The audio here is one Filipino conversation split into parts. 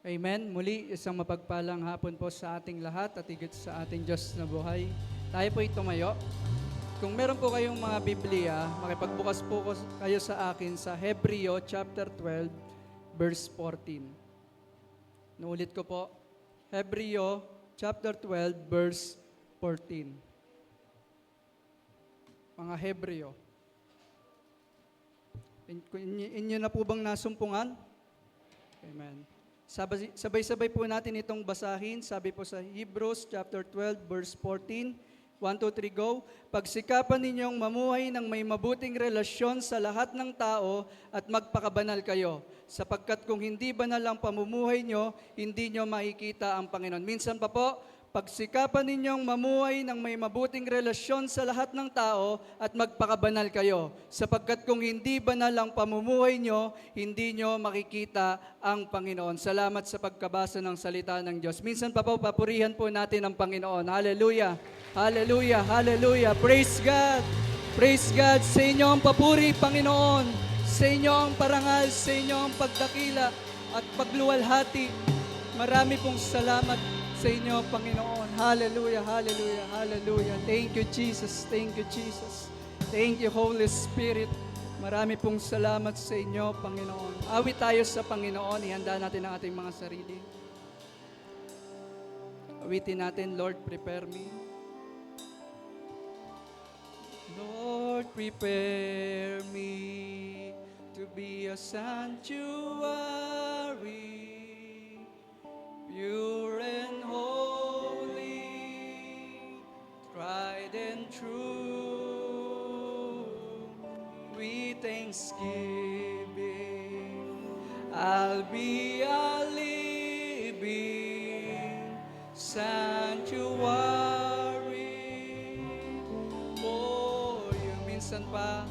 Amen. Muli, isang mapagpalang hapon po sa ating lahat at higit sa ating Diyos na buhay. Tayo po'y tumayo. Kung meron po kayong mga Biblia, makipagbukas po kayo sa akin sa Hebreo chapter 12, verse 14. Nuulit ko po, Hebreo chapter 12, verse 14. Mga Hebreo. Inyo na po bang nasumpungan? Amen. Sabay-sabay po natin itong basahin. Sabi po sa Hebrews chapter 12 verse 14, 1, 2, 3, go. Pagsikapan ninyong mamuhay ng may mabuting relasyon sa lahat ng tao at magpakabanal kayo. Sapagkat kung hindi banal ang pamumuhay nyo, hindi nyo makikita ang Panginoon. Minsan pa po, pagsikapan ninyong mamuhay ng may mabuting relasyon sa lahat ng tao at magpakabanal kayo. Sapagkat kung hindi banal ang pamumuhay nyo, hindi nyo makikita ang Panginoon. Salamat sa pagkabasa ng salita ng Diyos. Minsan pa po, papurihan po natin ang Panginoon. Hallelujah! Hallelujah! Hallelujah! Praise God! Praise God! Sa inyo ang papuri, Panginoon. Sa inyo ang parangal, sa inyo ang pagdakila at pagluwalhati. Marami pong salamat sa inyo, Panginoon. Hallelujah, hallelujah, hallelujah. Thank you, Jesus. Thank you, Jesus. Thank you, Holy Spirit. Marami pong salamat sa inyo, Panginoon. Awit tayo sa Panginoon. Ihanda natin ang ating mga sarili. Awitin natin, Lord, prepare me. Lord, prepare me to be a sanctuary, pure and holy, tried and true. With thanksgiving, I'll be a living sanctuary for you. Minsan pa,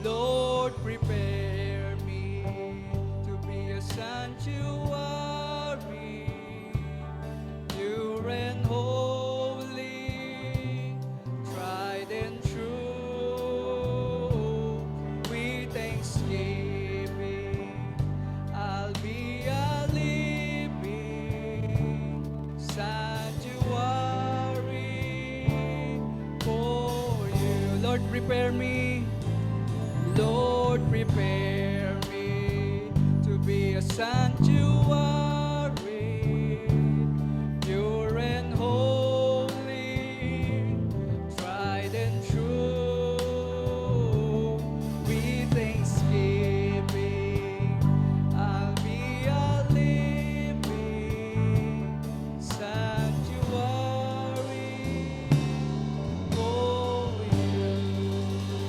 Lord, prepare me to be a sanctuary, pure and holy, tried and true. With thanksgiving, I'll be a living sanctuary for you. Lord, prepare me. Lord, prepare me to be a sanctuary, pure and holy, tried and true. With thanksgiving, I'll be a living sanctuary for you.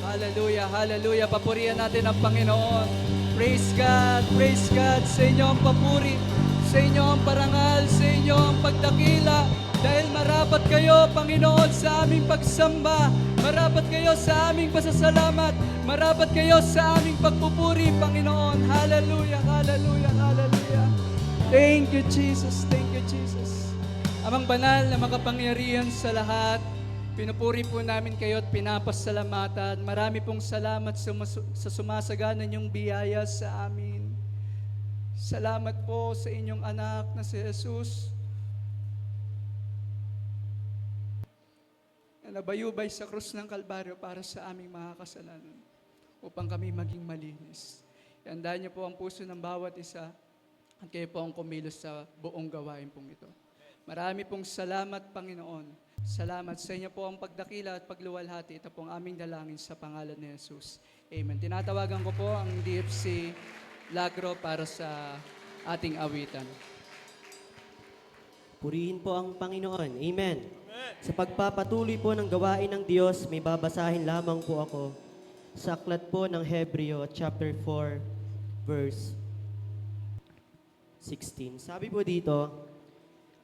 Hallelujah, hallelujah. Papurihan natin ang Panginoon. Praise God, praise God. Sa inyo ang papuri, sa inyo ang parangal, sa inyo ang pagdakila. Dahil marapat kayo, Panginoon, sa aming pagsamba. Marapat kayo sa aming pasasalamat. Marapat kayo sa aming pagpupuri, Panginoon. Hallelujah, hallelujah, hallelujah. Thank you, Jesus. Thank you, Jesus. Amang banal na makapangyarihan sa lahat, pinupuri po namin kayo at pinapasalamatan. Marami pong salamat sa sumasagana niyong biyaya sa amin. Salamat po sa inyong anak na si Jesus, na nabayubay sa krus ng Kalbaryo para sa aming mga kasalanan upang kami maging malinis. Iandaan niyo po ang puso ng bawat isa at kayo po ang kumilos sa buong gawain pong ito. Marami pong salamat, Panginoon. Salamat sa inyo po ang pagdakila at pagluwalhati. Ito pong aming dalangin sa pangalan ni Jesus. Amen. Tinatawagan ko po ang DFC Lagro para sa ating awitan. Purihin po ang Panginoon. Amen. Sa pagpapatuloy po ng gawain ng Diyos, may babasahin lamang po ako sa aklat po ng Hebreo chapter 4 verse 16. Sabi po dito,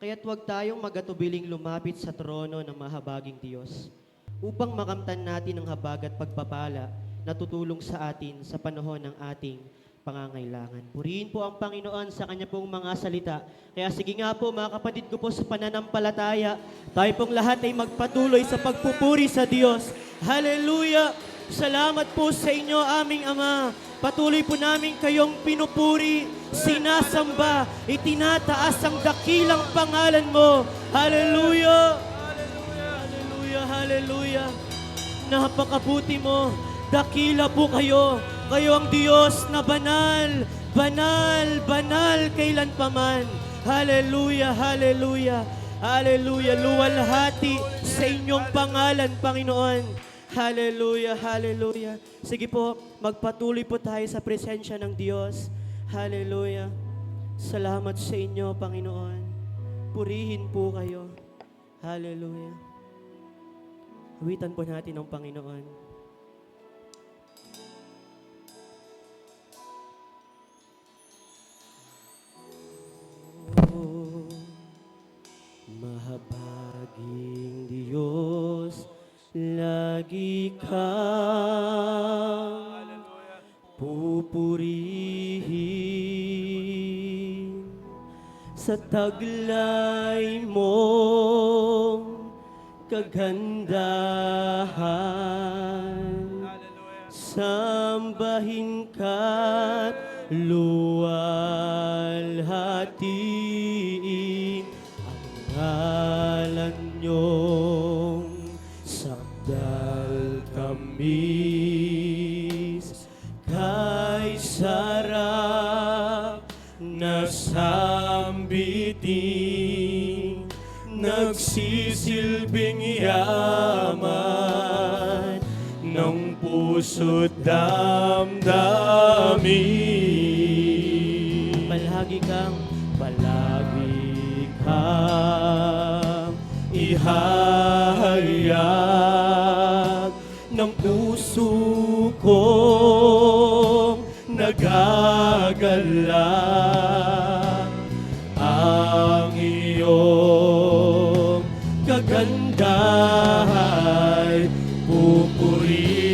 kaya't huwag tayong magatubiling lumapit sa trono ng mahabaging Diyos upang makamtan natin ang habag at pagpapala na tutulong sa atin sa panahon ng ating pangangailangan. Purihin po ang Panginoon sa Kanya pong mga salita. Kaya sige nga po mga kapatid ko po sa pananampalataya, tayo pong lahat ay magpatuloy sa pagpupuri sa Diyos. Hallelujah! Salamat po sa inyo, aming Ama. Patuloy po namin kayong pinupuri, sinasamba, itinataas ang dakilang pangalan mo. Hallelujah! Hallelujah! Hallelujah! Napakabuti mo. Dakila po kayo. Kayo ang Diyos na banal, banal, banal kailanpaman. Hallelujah! Hallelujah! Hallelujah! Luwalhati sa inyong pangalan, Panginoon. Hallelujah, hallelujah. Sige po, magpatuloy po tayo sa presensya ng Diyos. Hallelujah. Salamat sa inyo, Panginoon. Purihin po kayo. Hallelujah. Awitan po natin ang Panginoon. Oh, mahabaging Diyos, lagi kang pupurihin sa taglay mong kagandahan. Sambahin ka't luwalhatiin ang ngalan niyong sakdal tamis, kay sarap na sambitin, nagsisilbing yaman ng puso't damdamin. Palagi kang ihahayag ng puso kong nagagalak. Ang iyong kagandahan pupurihin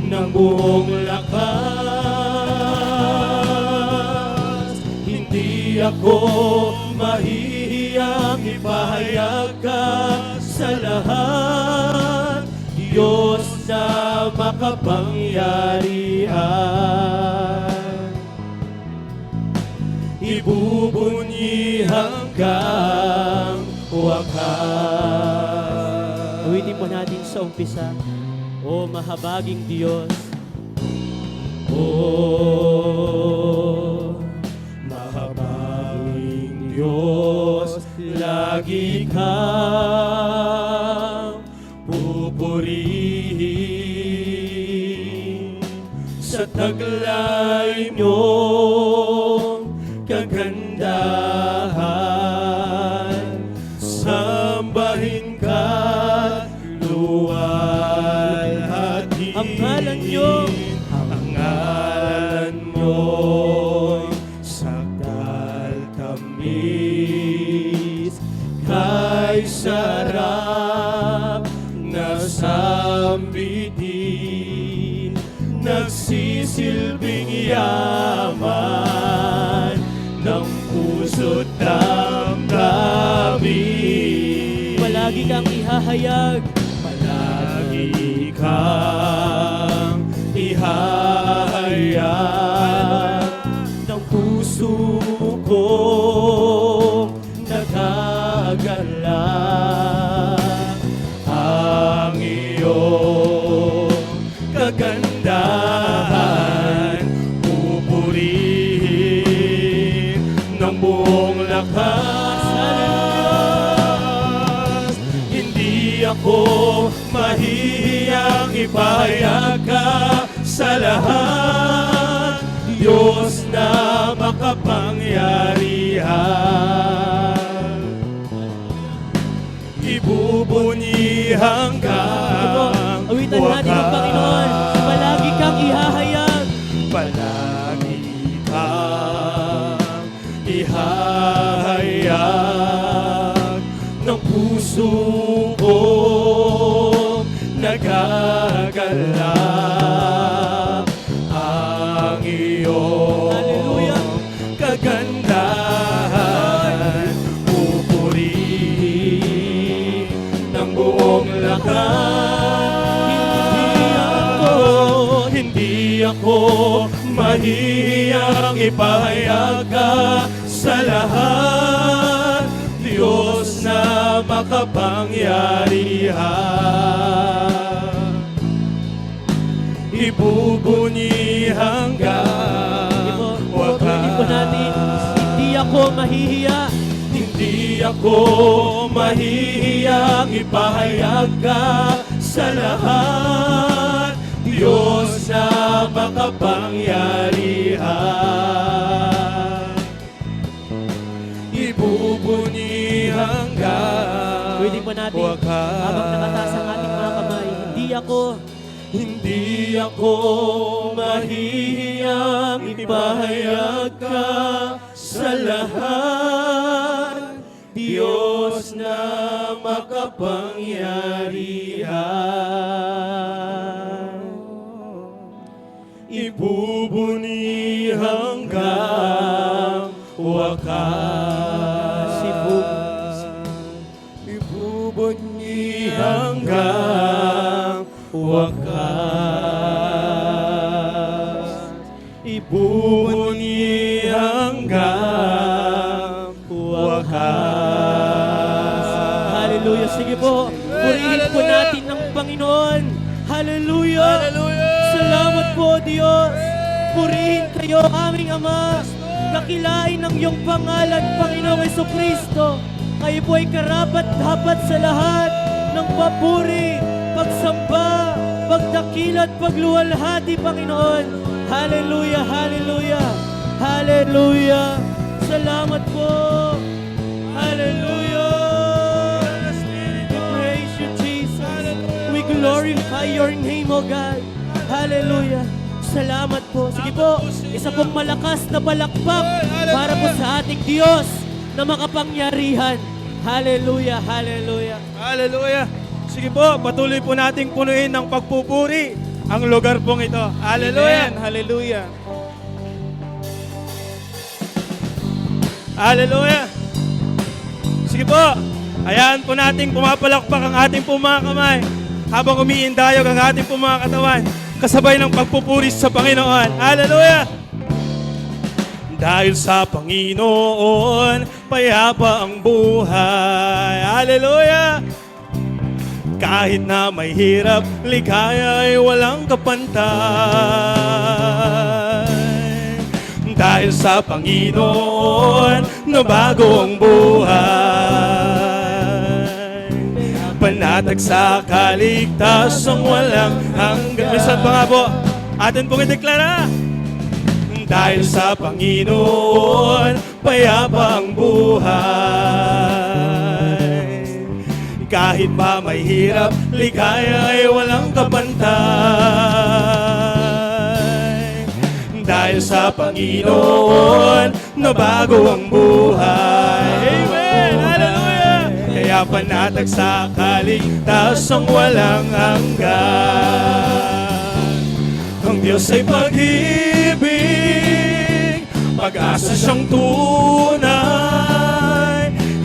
ng buong lakas. Hindi ako mahihiyang ipahayag ka sa lahat, Diyos na makapangyarihan. Ibubunyi hanggang wakas. Uwitin po natin sa umpisa. O mahabaging Diyos, O mahabaging Diyos, lagi kang pupurihin sa taglay niyong kagandahan. Sambahin ka't luwalhatiin ang ngalan niyo, ang ngalan mo'y sakdal tamis, kay sarap na sambitin, nagsisilbing yaman ng puso't damdamin. Palagi kang ihahayag, palagi kang ihahayag ng puso kong nagagalak. Ang iyong kagandahan pupurihin ng buong lakas. Hindi ako mahihiyang ipahayag ka sa lahat, Diyos na makapangyarihan. Ibubunyi hanggang Awitan natin ang Panginoon. Palagi kang ihahayag. Palagi kang ihahayag ng puso kong nagagalak. Ang iyong Hallelujah. kagandahan pupurihin ng buong lakas. Hindi ako mahihiyang ipahayag ka sa lahat, Diyos na makapangyarihan. Ibubuni hanggang wakas. Ulitin po natin, hindi ako mahihiya. Hindi ako mahihiyang ipahayag ka sa lahat, Diyos na makapangyarihan. Ibubuni hanggang Pwede po natin, wakas. habang nakataas ang ating mga kamay, Hindi ako mahihiyang ipahayag ka sa lahat, Diyos na makapangyarihan. Ibubuni hanggang wakas. Ibubuni hanggang wakas. Ibubuni hanggang wakas. Hallelujah. Sige po, purihin po natin ng Panginoon. Hallelujah. Salamat po, Diyos. Purihin kayo, aming Ama. Kakilain ng iyong pangalan, Panginoong Jesucristo. Kayo po ay karapat-dapat sa lahat ng papuri, pagsamba, pagdakila at pagluwalhati, Panginoon. Hallelujah, hallelujah, hallelujah. Salamat po. Hallelujah. We praise you, Jesus. We glorify your name, O God. Hallelujah. Salamat po. Sige po, isa pong malakas na palakpak para po sa ating Diyos na makapangyarihan. Hallelujah, hallelujah. Hallelujah. Sige po, patuloy po nating punuin ng pagpupuri ang lugar pong ito. Hallelujah. Hallelujah. Hallelujah. Sige po, ayan po nating pumapalakpak ang ating po mga kamay habang umiindayog ang ating po mga katawan kasabay ng pagpupuri sa Panginoon. Hallelujah. Dahil sa Panginoon, payapa ang buhay. Hallelujah. Kahit na may hirap, ligaya ay walang kapantay. Dahil sa Panginoon, nabago ang buhay. Panatag sa kaligtasang walang hanggan. Minsan pa nga po, atin pong ideklara. Dahil sa Panginoon, payapa ang buhay. Kahit pa may hirap, ligaya ay walang kapantay. Dahil sa Panginoon, nabago ang buhay. Amen! Hallelujah! Kaya panatag sa kaligtasang walang hanggan. Ang Diyos ay pag-ibig, pag-asa siyang tunay,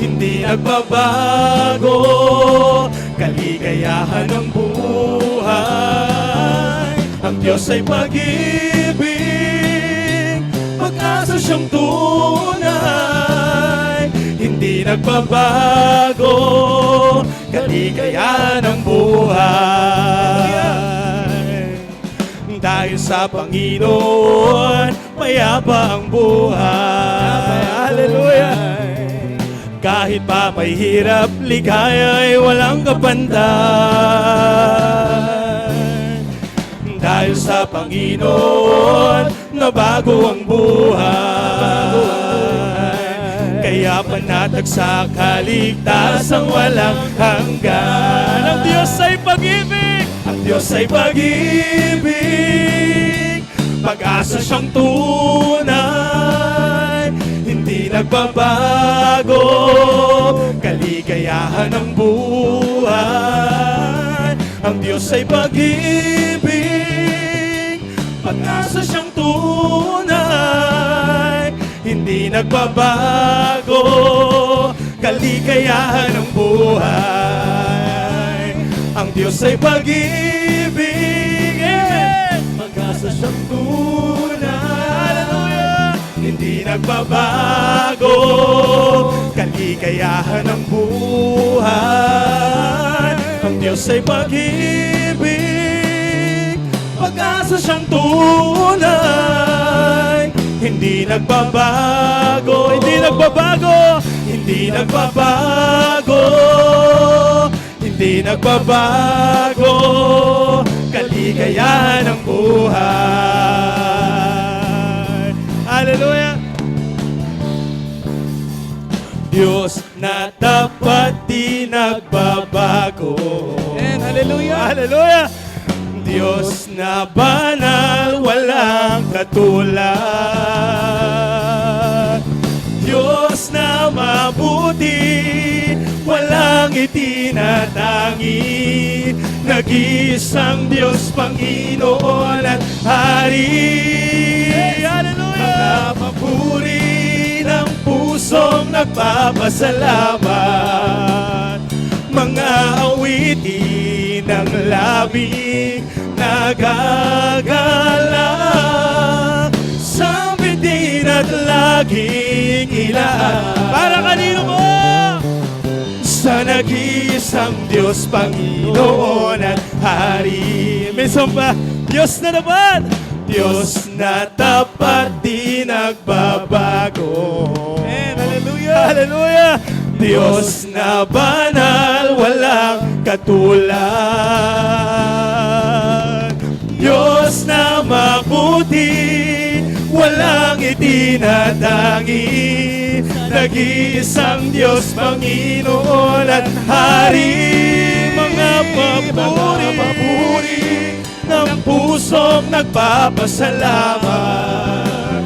hindi nagbabago, kaligayahan ng buhay. Ang Diyos ay pag-ibig, pag-asa siyang tunay, hindi nagbabago, kaligayahan ng buhay. Dahil sa Panginoon, payapa ang buhay. Hallelujah! Kahit pa may hirap, ligaya ay walang kapantay. Dahil sa Panginoon, nabago ang buhay. Kaya panatag sa kaligtasang walang hanggan. Ang Diyos ay pag-ibig! Ang Diyos ay pag-ibig, pag-asa siyang tunay, hindi nagbabago, kaligayahan ng buhay. Ang Diyos ay pag-ibig, pag-asa siyang tunay, hindi nagbabago, kaligayahan ng buhay. Ang Diyos ay pag-ibig, nagbabago, kaligayahan ng buhay. Ang Diyos ay pag-ibig, pag-asa siyang tunay. Hindi nagbabago, hindi nagbabago, hindi nagbabago, hindi nagbabago, kaligayahan ng buhay. Hallelujah! Diyos na tapat di nagbabago. And hallelujah. Hallelujah! Diyos na banal, walang katulad. Diyos na mabuti, walang itinatangi. Nag-iisang Diyos, Panginoon at Hari. Hallelujah! Mga papuri ng pusong nagpapasalamat, mga awitin ng labing nagagalak, sambitin at laging ilaan. Para kanino mo? Sa nag-iisang Diyos, Panginoon at Hari. May samba, Diyos na naman! Diyos na tapat di nagbabago. And hallelujah. Hallelujah! Diyos na banal, walang katulad. Diyos na mabuti, walang itinatangi. Nag-iisang Diyos, Panginoon at Hari. Mga papuri ng pusong nagpapasalamat,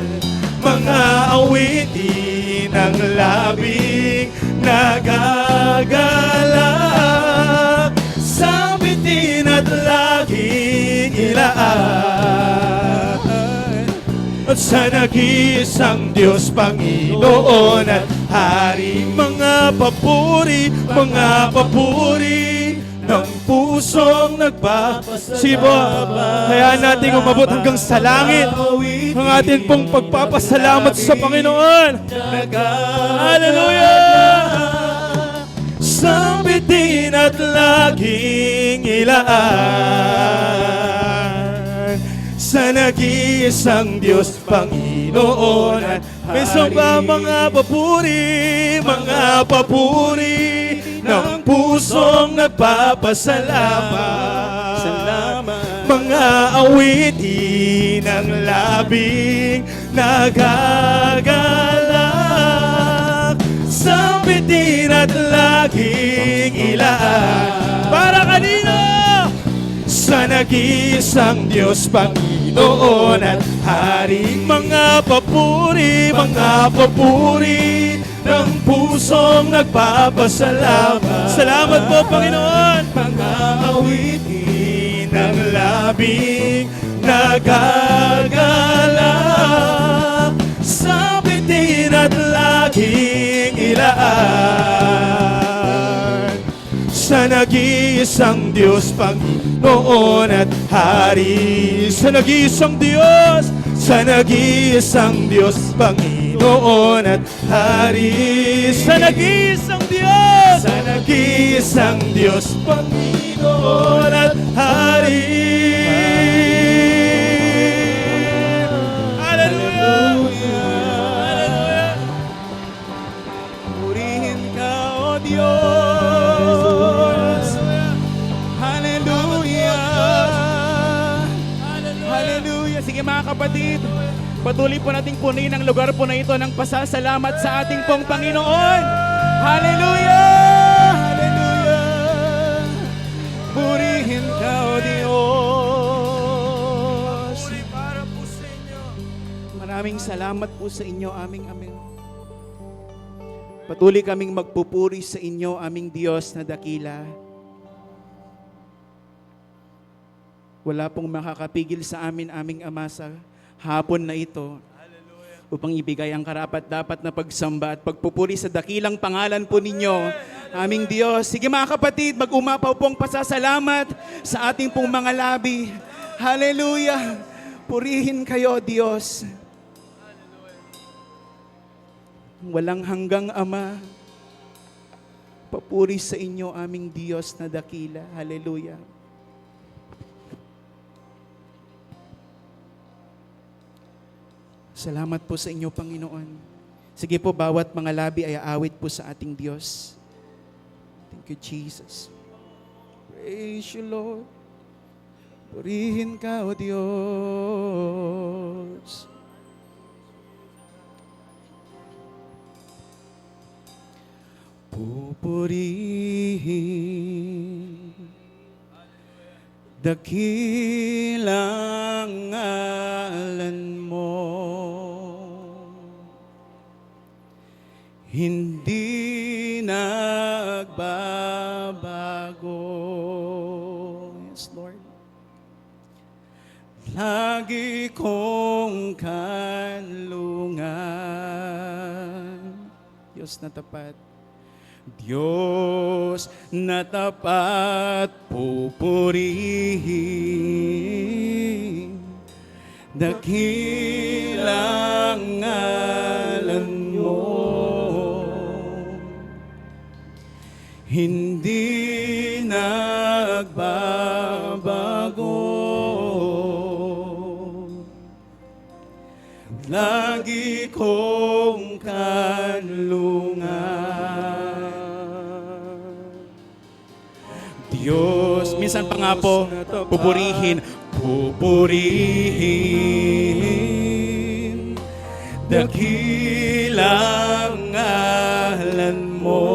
mga awitin ng labing nagagalak, sambitin at laging ilaan. At sa nag-iisang Diyos, Panginoon at Hari. Mga papuri ng pusong nagpapasalamat. Hayaan natin umabot hanggang sa langit ang atin pong pagpapasalamat sa Panginoon. Hallelujah! Sambitin at laging ilaan sa nag-iisang Diyos, Panginoon at Hari. May samba, mga papuri ng pusong nagpapasalamat. Mga awitin ng labing nagagalak, sambitin at laging ilaan. Para kanino? Sa nag-iisang Diyos, Panginoon at Hari. Mga papuri ng pusong nagpapasalamat. Salamat po, Panginoon. Mga awitin ng labing nagagalak, sambitin at laging ilaan. Sa nag-iisang Diyos, Panginoon at Hari. Sa nag-iisang Diyos, sa nag-iisang Diyos, Panginoon at Hari. Sa nag-iisang Diyos, sa nag-iisang Diyos, Panginoon at Hari. Hallelujah! Hallelujah! Purihin ka, O Diyos. Hallelujah. Sige mga kapatid, patuloy po nating punin ang lugar po na ito ng pasasalamat sa ating pong Panginoon. Hallelujah! Hallelujah! Purihin ka, O Diyos. Para po sa inyo. Maraming salamat po sa inyo, aming amen. Patuloy kaming magpupuri sa inyo, aming Diyos na dakila. Wala pong makakapigil sa amin, aming Ama, sa hapon na ito upang ibigay ang karapat-dapat na pagsamba at pagpupuri sa dakilang pangalan po ninyo, aming Diyos. Sige mga kapatid, mag-umapaw pong pasasalamat sa ating pong mga labi. Hallelujah! Purihin kayo, Diyos. walang hanggang Ama. Papuri sa inyo, aming Diyos na dakila. Hallelujah. Salamat po sa inyo, Panginoon. Sige po, bawat mga labi ay aawit po sa ating Diyos. Thank you, Jesus. Praise you, Lord. Purihin ka, O Diyos. Pupurihin dakilang ngalan mo, hindi nagbabago. Yes, Lord. Lagi kong kanlungan, Diyos na tapat. Diyos na tapat, pupurihin dakilang ngalan mo, hindi nagbabago. Lagi kong kanlungan. Diyos, minsan pa nga po, pupurihin, pupurihin dakilang ngalan mo,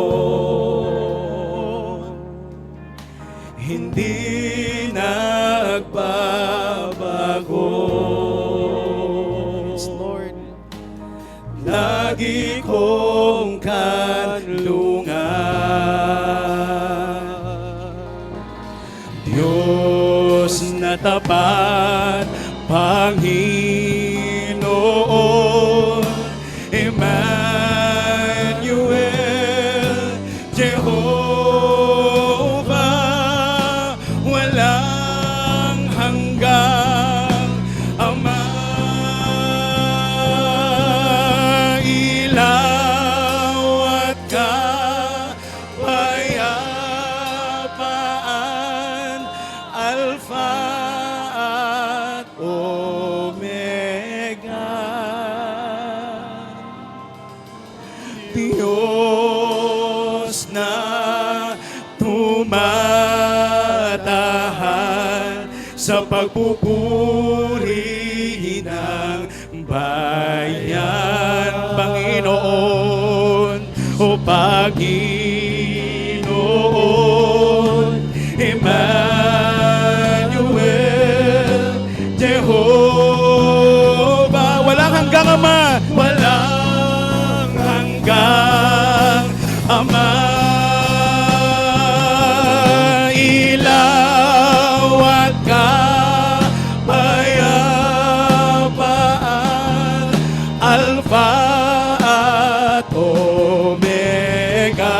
hindi nagbabago. Yes, Lord. Lagi kong kanlungan. Diyos na tapat, Panginoon, Emmanuel, Jehovah, walang hanggang Ama, ilaw at kapayapaan, Alpha at Omega. Diyos na tumatahan sa pagpupuri ng bayan, Panginoon, o Panginoon, Emmanuel, Jehovah, walang hanggang Ama, walang hanggang Ama, ilaw at kapayapaan, Alpha at Omega.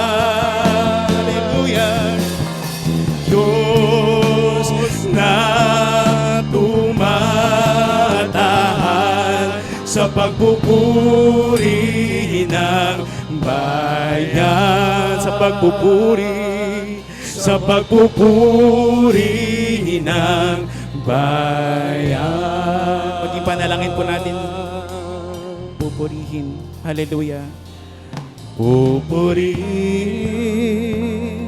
Hallelujah. Diyos na tumatahan sa pagpupuri ng bayan, sa pagpupuri ng bayan. Pag-ipanalangin po natin, pupurihin. Hallelujah. Pupurihin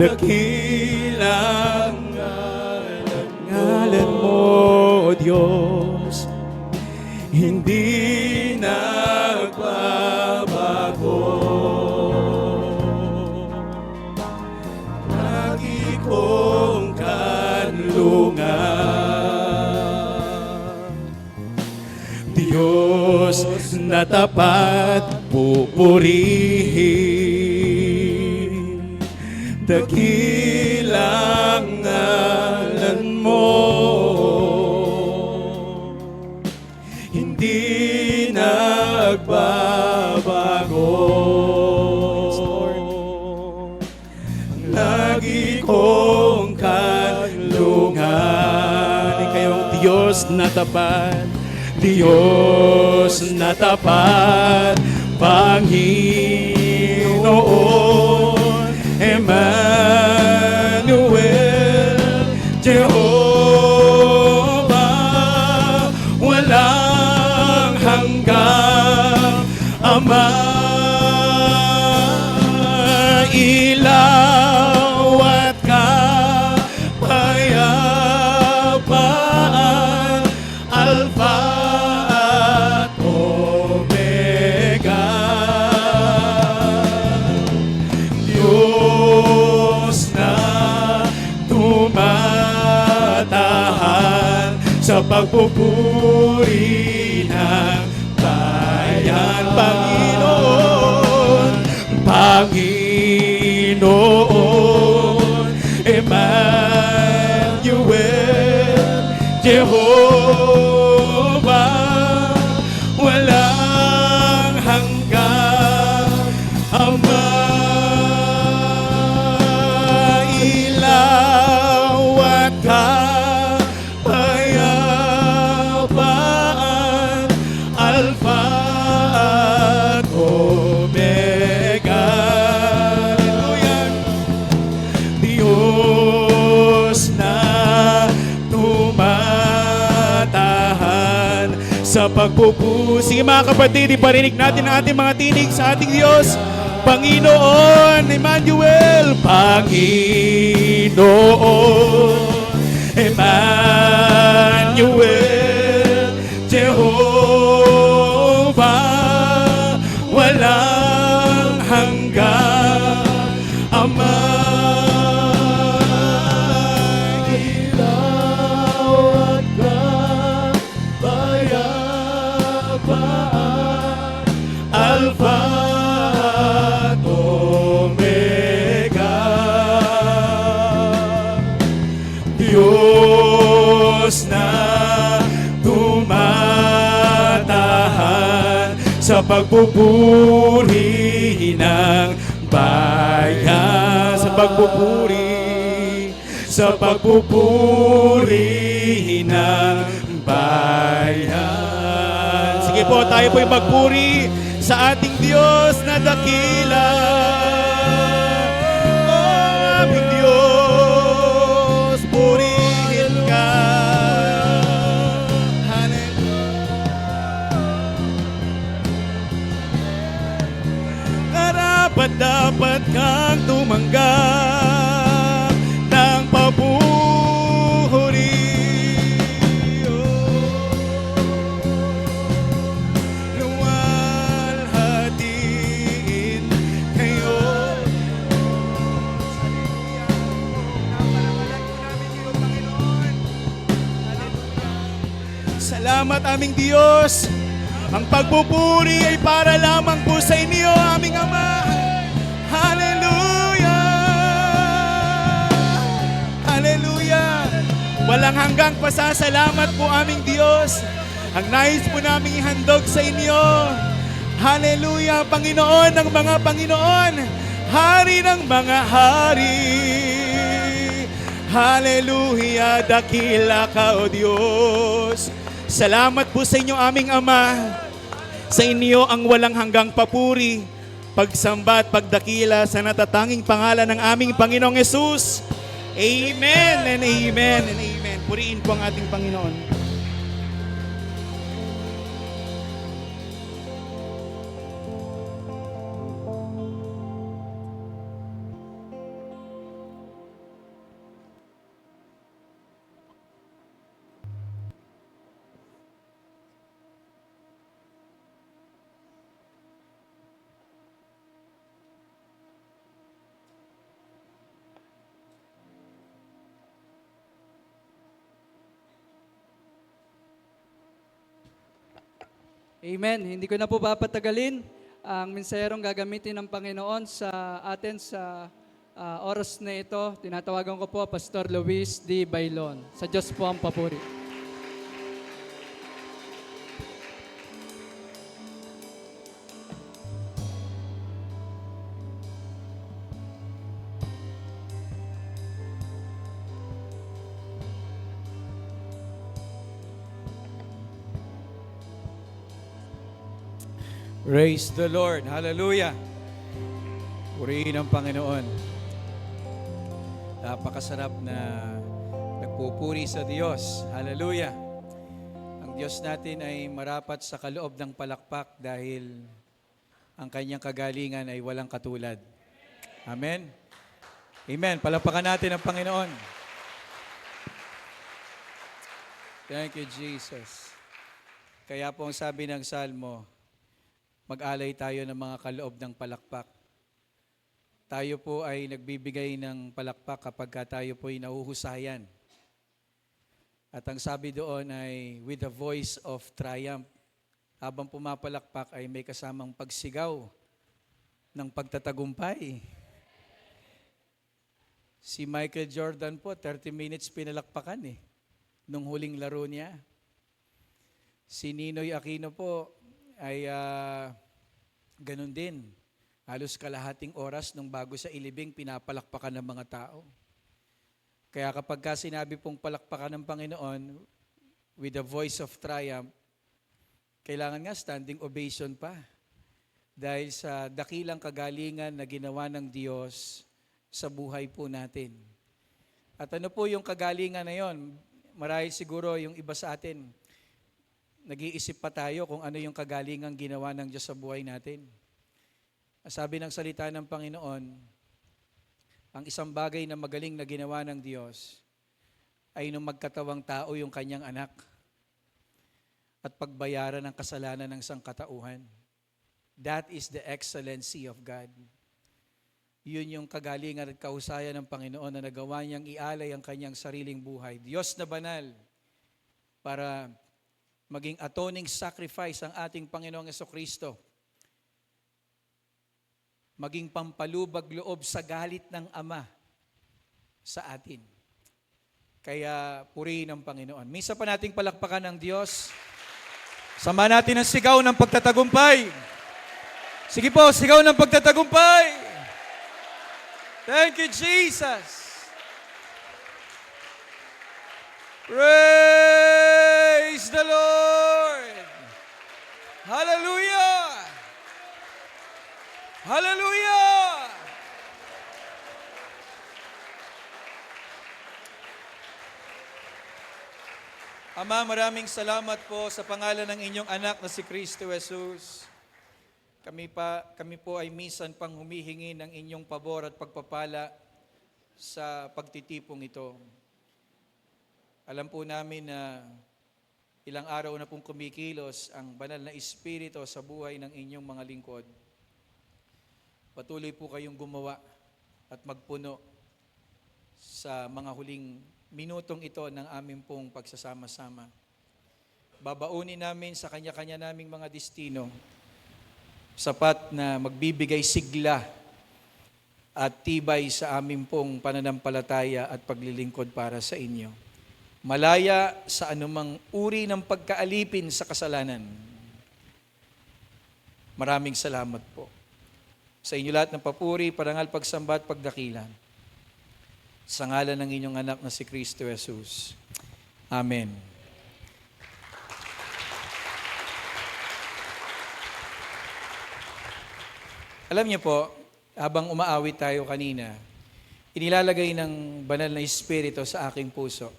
dakilang ngalan mo, O Diyos, hindi nagbabago. Lagi kong kanlungan. Diyos na tapat, pupurihin dakilang ngalan mo, hindi nagbabago. Lagi kong kanlungan. Kayong Diyos na tapat, Diyos na tapat, Panginoon, Emmanuel, Jehovah, walang hanggang Ama. Ilaw at kapayapaan, Alpha at Omega. Diyos na tumatahan sa pagpupuri ng bayan. Panginoon, Panginoon, Emmanuel, Jehovah, walang hanggang Ama. Ilaw at kapayapaan, Alpha at Omega. Hallelujah. Diyos na tumatahan sa pagpupuri. Sige mga kapatid, iparinig natin ang ating mga tinig sa ating Diyos. Panginoon, Emmanuel, Panginoon, Emmanuel, Jehovah, walang hanggang Ama. Ilaw at kapayapaan, Alpha at Omega. Diyos na tumatahan sa pagpupuri ng bayan. Sa pagpupuri ng bayan. Sige po, tayo po'y magpuri sa ating Diyos na dakila. Oh, aming Diyos, purihin ka. Karapat dapat kang tumanggap ng papuri. Luwalhatiin kayo. Salamat aming Diyos. Ang pagpupuri ay para lamang po sa inyo, aming Ama. Hallelujah! Hallelujah! Walang hanggang pasasalamat po aming Diyos. Ang nais po namin ihandog sa inyo. Hallelujah! Panginoon ng mga Panginoon, Hari ng mga hari. Hallelujah! Dakila ka, O Diyos. Salamat po sa inyo aming Ama. Sa inyo ang walang hanggang papuri, pagsamba at pagdakila sa natatanging pangalan ng aming Panginoong Yesus. Amen and amen and amen. Puriin po ang ating Panginoon. Amen. Hindi ko na po papatagalin ang mensaherong gagamitin ng Panginoon sa atin sa oras na ito. Tinatawagan ko po Pastor Luis D. Bailon. Sa Diyos po ang papuri. Praise the Lord. Hallelujah. Purihin ang Panginoon. Napakasarap na nagpupuri sa Diyos. Hallelujah. Ang Diyos natin ay marapat sa kaloob ng palakpak dahil ang kanyang kagalingan ay walang katulad. Amen. Amen. Palapakan natin ang Panginoon. Thank you, Jesus. Kaya po ang sabi ng Salmo, mag-alay tayo ng mga kaloob ng palakpak. Tayo po ay nagbibigay ng palakpak kapag tayo po ay nahuhusayan. At ang sabi doon ay, with a voice of triumph, habang pumapalakpak ay may kasamang pagsigaw ng pagtatagumpay. Si Michael Jordan po, 30 minutes pinalakpakan nung huling laro niya. Si Ninoy Aquino po ay ganun din. Halos kalahating oras nung bago sa ilibing, pinapalakpakan ng mga tao. Kaya kapag sinabi pong palakpakan ng Panginoon with a voice of triumph, kailangan nga standing ovation pa. Dahil sa dakilang kagalingan na ginawa ng Diyos sa buhay po natin. At ano po yung kagalingan na yon? Marahil siguro yung iba sa atin, nag-iisip pa tayo kung ano yung kagalingang ginawa ng Diyos sa buhay natin. Sabi ng salita ng Panginoon, ang isang bagay na magaling na ginawa ng Diyos ay nung magkatawang tao yung kanyang anak at pagbayaran ng kasalanan ng sangkatauhan. That is the excellency of God. Yun yung kagalingan at kahusayan ng Panginoon na nagawa niyang ialay ang kanyang sariling buhay. Diyos na banal para maging atoning sacrifice ang ating Panginoong Jesucristo. Maging pampalubag loob sa galit ng Ama sa atin. Kaya purihin ang Panginoon. Minsan pa nating palakpakan ng Diyos. Sama natin ang sigaw ng pagtatagumpay. Sige po, sigaw ng pagtatagumpay. Thank you, Jesus. Praise the Lord. Hallelujah. Hallelujah! Ama, maraming salamat po sa pangalan ng inyong anak na si Kristo Jesus. Kami po ay minsan pang humihingi ng inyong pabor at pagpapala sa pagtitipong ito. Alam po namin na ilang araw na pong kumikilos ang banal na Espiritu sa buhay ng inyong mga lingkod. Patuloy po kayong gumawa at magpuno sa mga huling minutong ito ng aming pong pagsasama-sama. Babaunin namin sa kanya-kanya naming mga destino, sapat na magbibigay sigla at tibay sa aming pong pananampalataya at paglilingkod para sa inyo. Malaya sa anumang uri ng pagkaalipin sa kasalanan. Maraming salamat po. Sa inyo lahat ng papuri, parangal, pagsamba at pagdakilan. Sa ngalan ng inyong anak na si Kristo Jesus. Amen. Alam niyo po, habang umaawit tayo kanina, inilalagay ng banal na Espiritu sa aking puso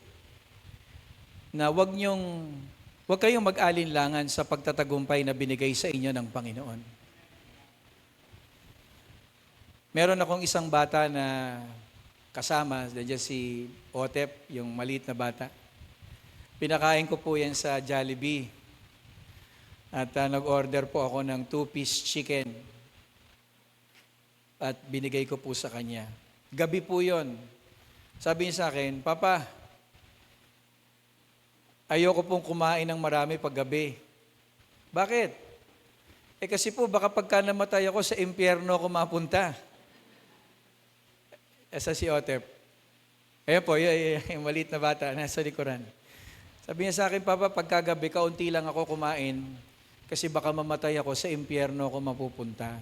na huwag kayong mag-alinlangan sa pagtatagumpay na binigay sa inyo ng Panginoon. Meron akong isang bata na kasama, nandiyan si Otep, yung maliit na bata. Pinakain ko po yan sa Jollibee. At nag-order po ako ng 2-piece chicken. At binigay ko po sa kanya. Gabi po yon. Sabi niya sa akin, Papa, ayoko pong kumain ng marami pag gabi. Bakit? Kasi po, baka pagka namatay ako sa impyerno ako mapunta. Sa si Otep. Ayan po, yung maliit na bata, nasa likuran. Sabi niya sa akin, Papa, pagkagabi, kaunti lang ako kumain kasi baka mamatay ako sa impyerno ako mapupunta.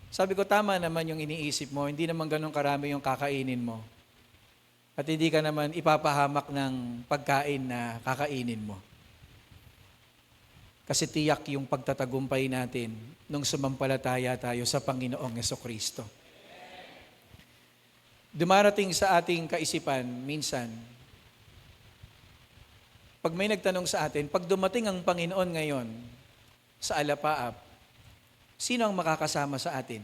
Sabi ko, tama naman yung iniisip mo, hindi naman ganun karami yung kakainin mo. At hindi ka naman ipapahamak ng pagkain na kakainin mo. Kasi tiyak yung pagtatagumpay natin nung sumampalataya tayo sa Panginoong Jesucristo. Dumarating sa ating kaisipan minsan, pag may nagtanong sa atin, pag dumating ang Panginoon ngayon sa alapaap, sino ang makakasama sa atin?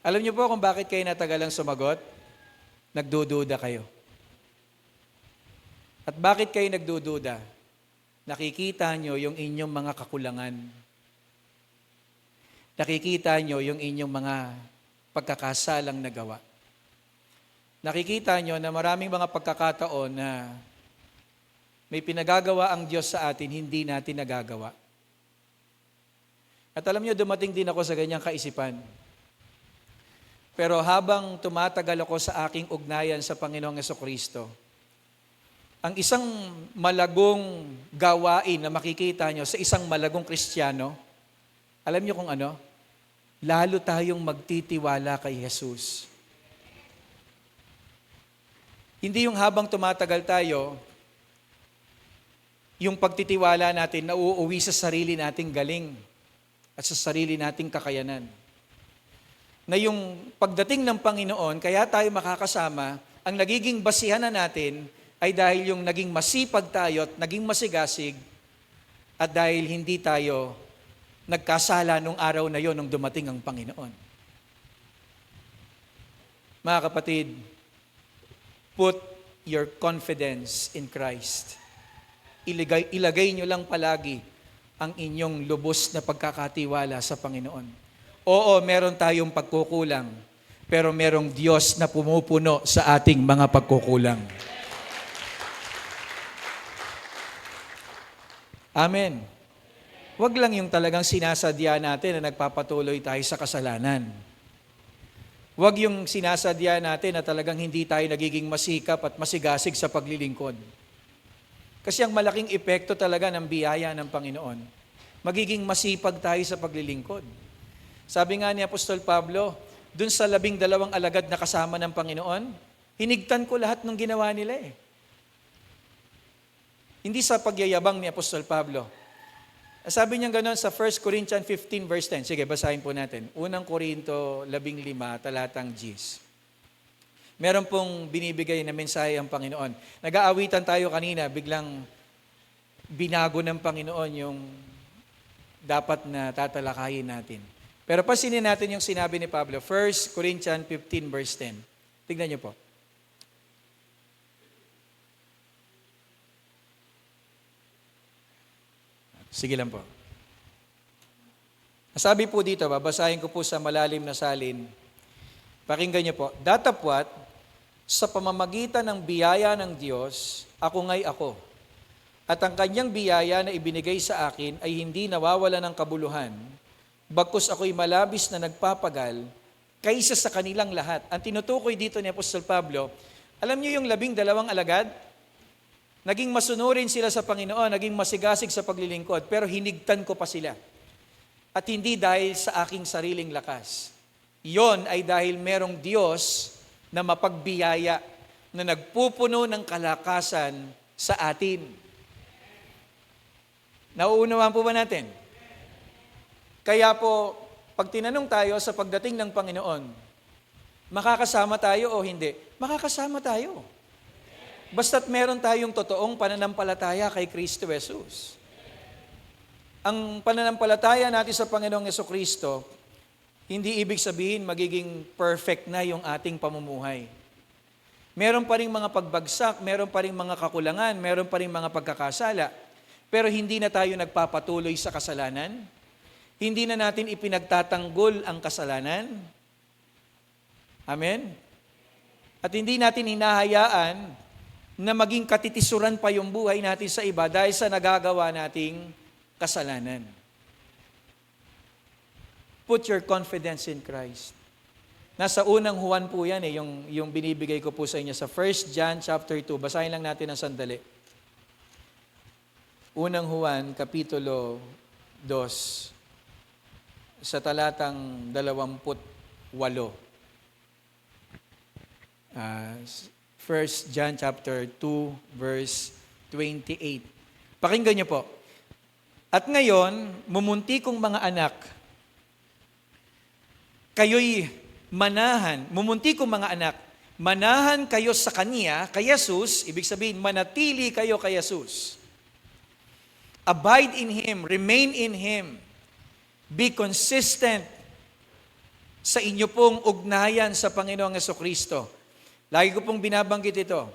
Alam niyo po kung bakit kayo natagalang sumagot? Nagdududa kayo. At bakit kayo nagdududa? Nakikita nyo yung inyong mga kakulangan. Nakikita nyo yung inyong mga pagkakasalang nagawa. Nakikita nyo na maraming mga pagkakataon na may pinagagawa ang Diyos sa atin, hindi natin nagagawa. At alam nyo, dumating din ako sa ganyang kaisipan. Pero habang tumatagal ako sa aking ugnayan sa Panginoong Jesucristo, ang isang malagong gawain na makikita nyo sa isang malagong Kristiyano, alam nyo kung ano? Lalo tayong magtitiwala kay Jesus. Hindi yung habang tumatagal tayo, yung pagtitiwala natin na uuwi sa sarili nating galing at sa sarili nating kakayanan. Na yung pagdating ng Panginoon, kaya tayo makakasama, ang nagiging basihan na natin ay dahil yung naging masipag tayo at naging masigasig at dahil hindi tayo nagkasala nung araw na yon nung dumating ang Panginoon. Mga kapatid, put your confidence in Christ. Ilagay nyo lang palagi ang inyong lubos na pagkakatiwala sa Panginoon. Oo, meron tayong pagkukulang, pero merong Diyos na pumupuno sa ating mga pagkukulang. Amen. Huwag lang yung talagang sinasadya natin na nagpapatuloy tayo sa kasalanan. Huwag yung sinasadya natin na talagang hindi tayo nagiging masikap at masigasig sa paglilingkod. Kasi ang malaking epekto talaga ng biyaya ng Panginoon, magiging masipag tayo sa paglilingkod. Sabi nga ni Apostol Pablo, dun sa 12 alagad na kasama ng Panginoon, hinigtan ko lahat ng ginawa nila eh. Hindi sa pagyayabang ni Apostol Pablo. Sabi niya gano'n sa 1 Corinthians 15 verse 10. Sige, basahin po natin. 1 Korinto 15, talatang Gs. Meron pong binibigay na mensahe ang Panginoon. Nag-aawitan tayo kanina, biglang binago ng Panginoon yung dapat na tatalakayin natin. Pero pasinin natin yung sinabi ni Pablo, 1 Corinthians 15 verse 10. Tignan niyo po. Sige lang po. Sabi po dito, babasahin ko po sa malalim na salin. Pakinggan niyo po. Datapwat, sa pamamagitan ng biyaya ng Diyos, ako nga'y ako. At ang kanyang biyaya na ibinigay sa akin ay hindi nawawala ng kabuluhan, bagkus ako'y malabis na nagpapagal kaysa sa kanilang lahat. Ang tinutukoy dito ni Apostol Pablo, alam niyo yung 12 alagad? Naging masunurin sila sa Panginoon, naging masigasig sa paglilingkod, pero hinigtan ko pa sila. At hindi dahil sa aking sariling lakas. Iyon ay dahil merong Diyos na mapagbiyaya, na nagpupuno ng kalakasan sa atin. Nauunawaan po ba natin? Kaya po, pag tinanong tayo sa pagdating ng Panginoon, makakasama tayo o hindi? Makakasama tayo. Basta't meron tayong totoong pananampalataya kay Kristo Jesus. Ang pananampalataya natin sa Panginoong Jesucristo, hindi ibig sabihin magiging perfect na yung ating pamumuhay. Meron pa rin mga pagbagsak, meron pa rin mga kakulangan, meron pa rin mga pagkakasala, pero hindi na tayo nagpapatuloy sa kasalanan. Hindi na natin ipinagtatanggol ang kasalanan. Amen? At hindi natin hinahayaan na maging katitisuran pa yung buhay natin sa iba dahil sa nagagawa nating kasalanan. Put your confidence in Christ. Nasa unang Juan po yan yung binibigay ko po sa inyo sa 1 John chapter 2. Basahin lang natin ng sandali. Unang Juan, Kapitulo 2, sa talatang 28. 1 1 John chapter 2, verse 28. Pakinggan niyo po. At ngayon, mumunti kong mga anak, kayo'y manahan, mumunti kong mga anak, manahan kayo sa Kanya, kay Jesus, ibig sabihin, manatili kayo kay Jesus. Abide in Him, remain in Him, be consistent sa inyo pong ugnayan sa Panginoong Jesucristo. Lagi ko pong binabanggit ito.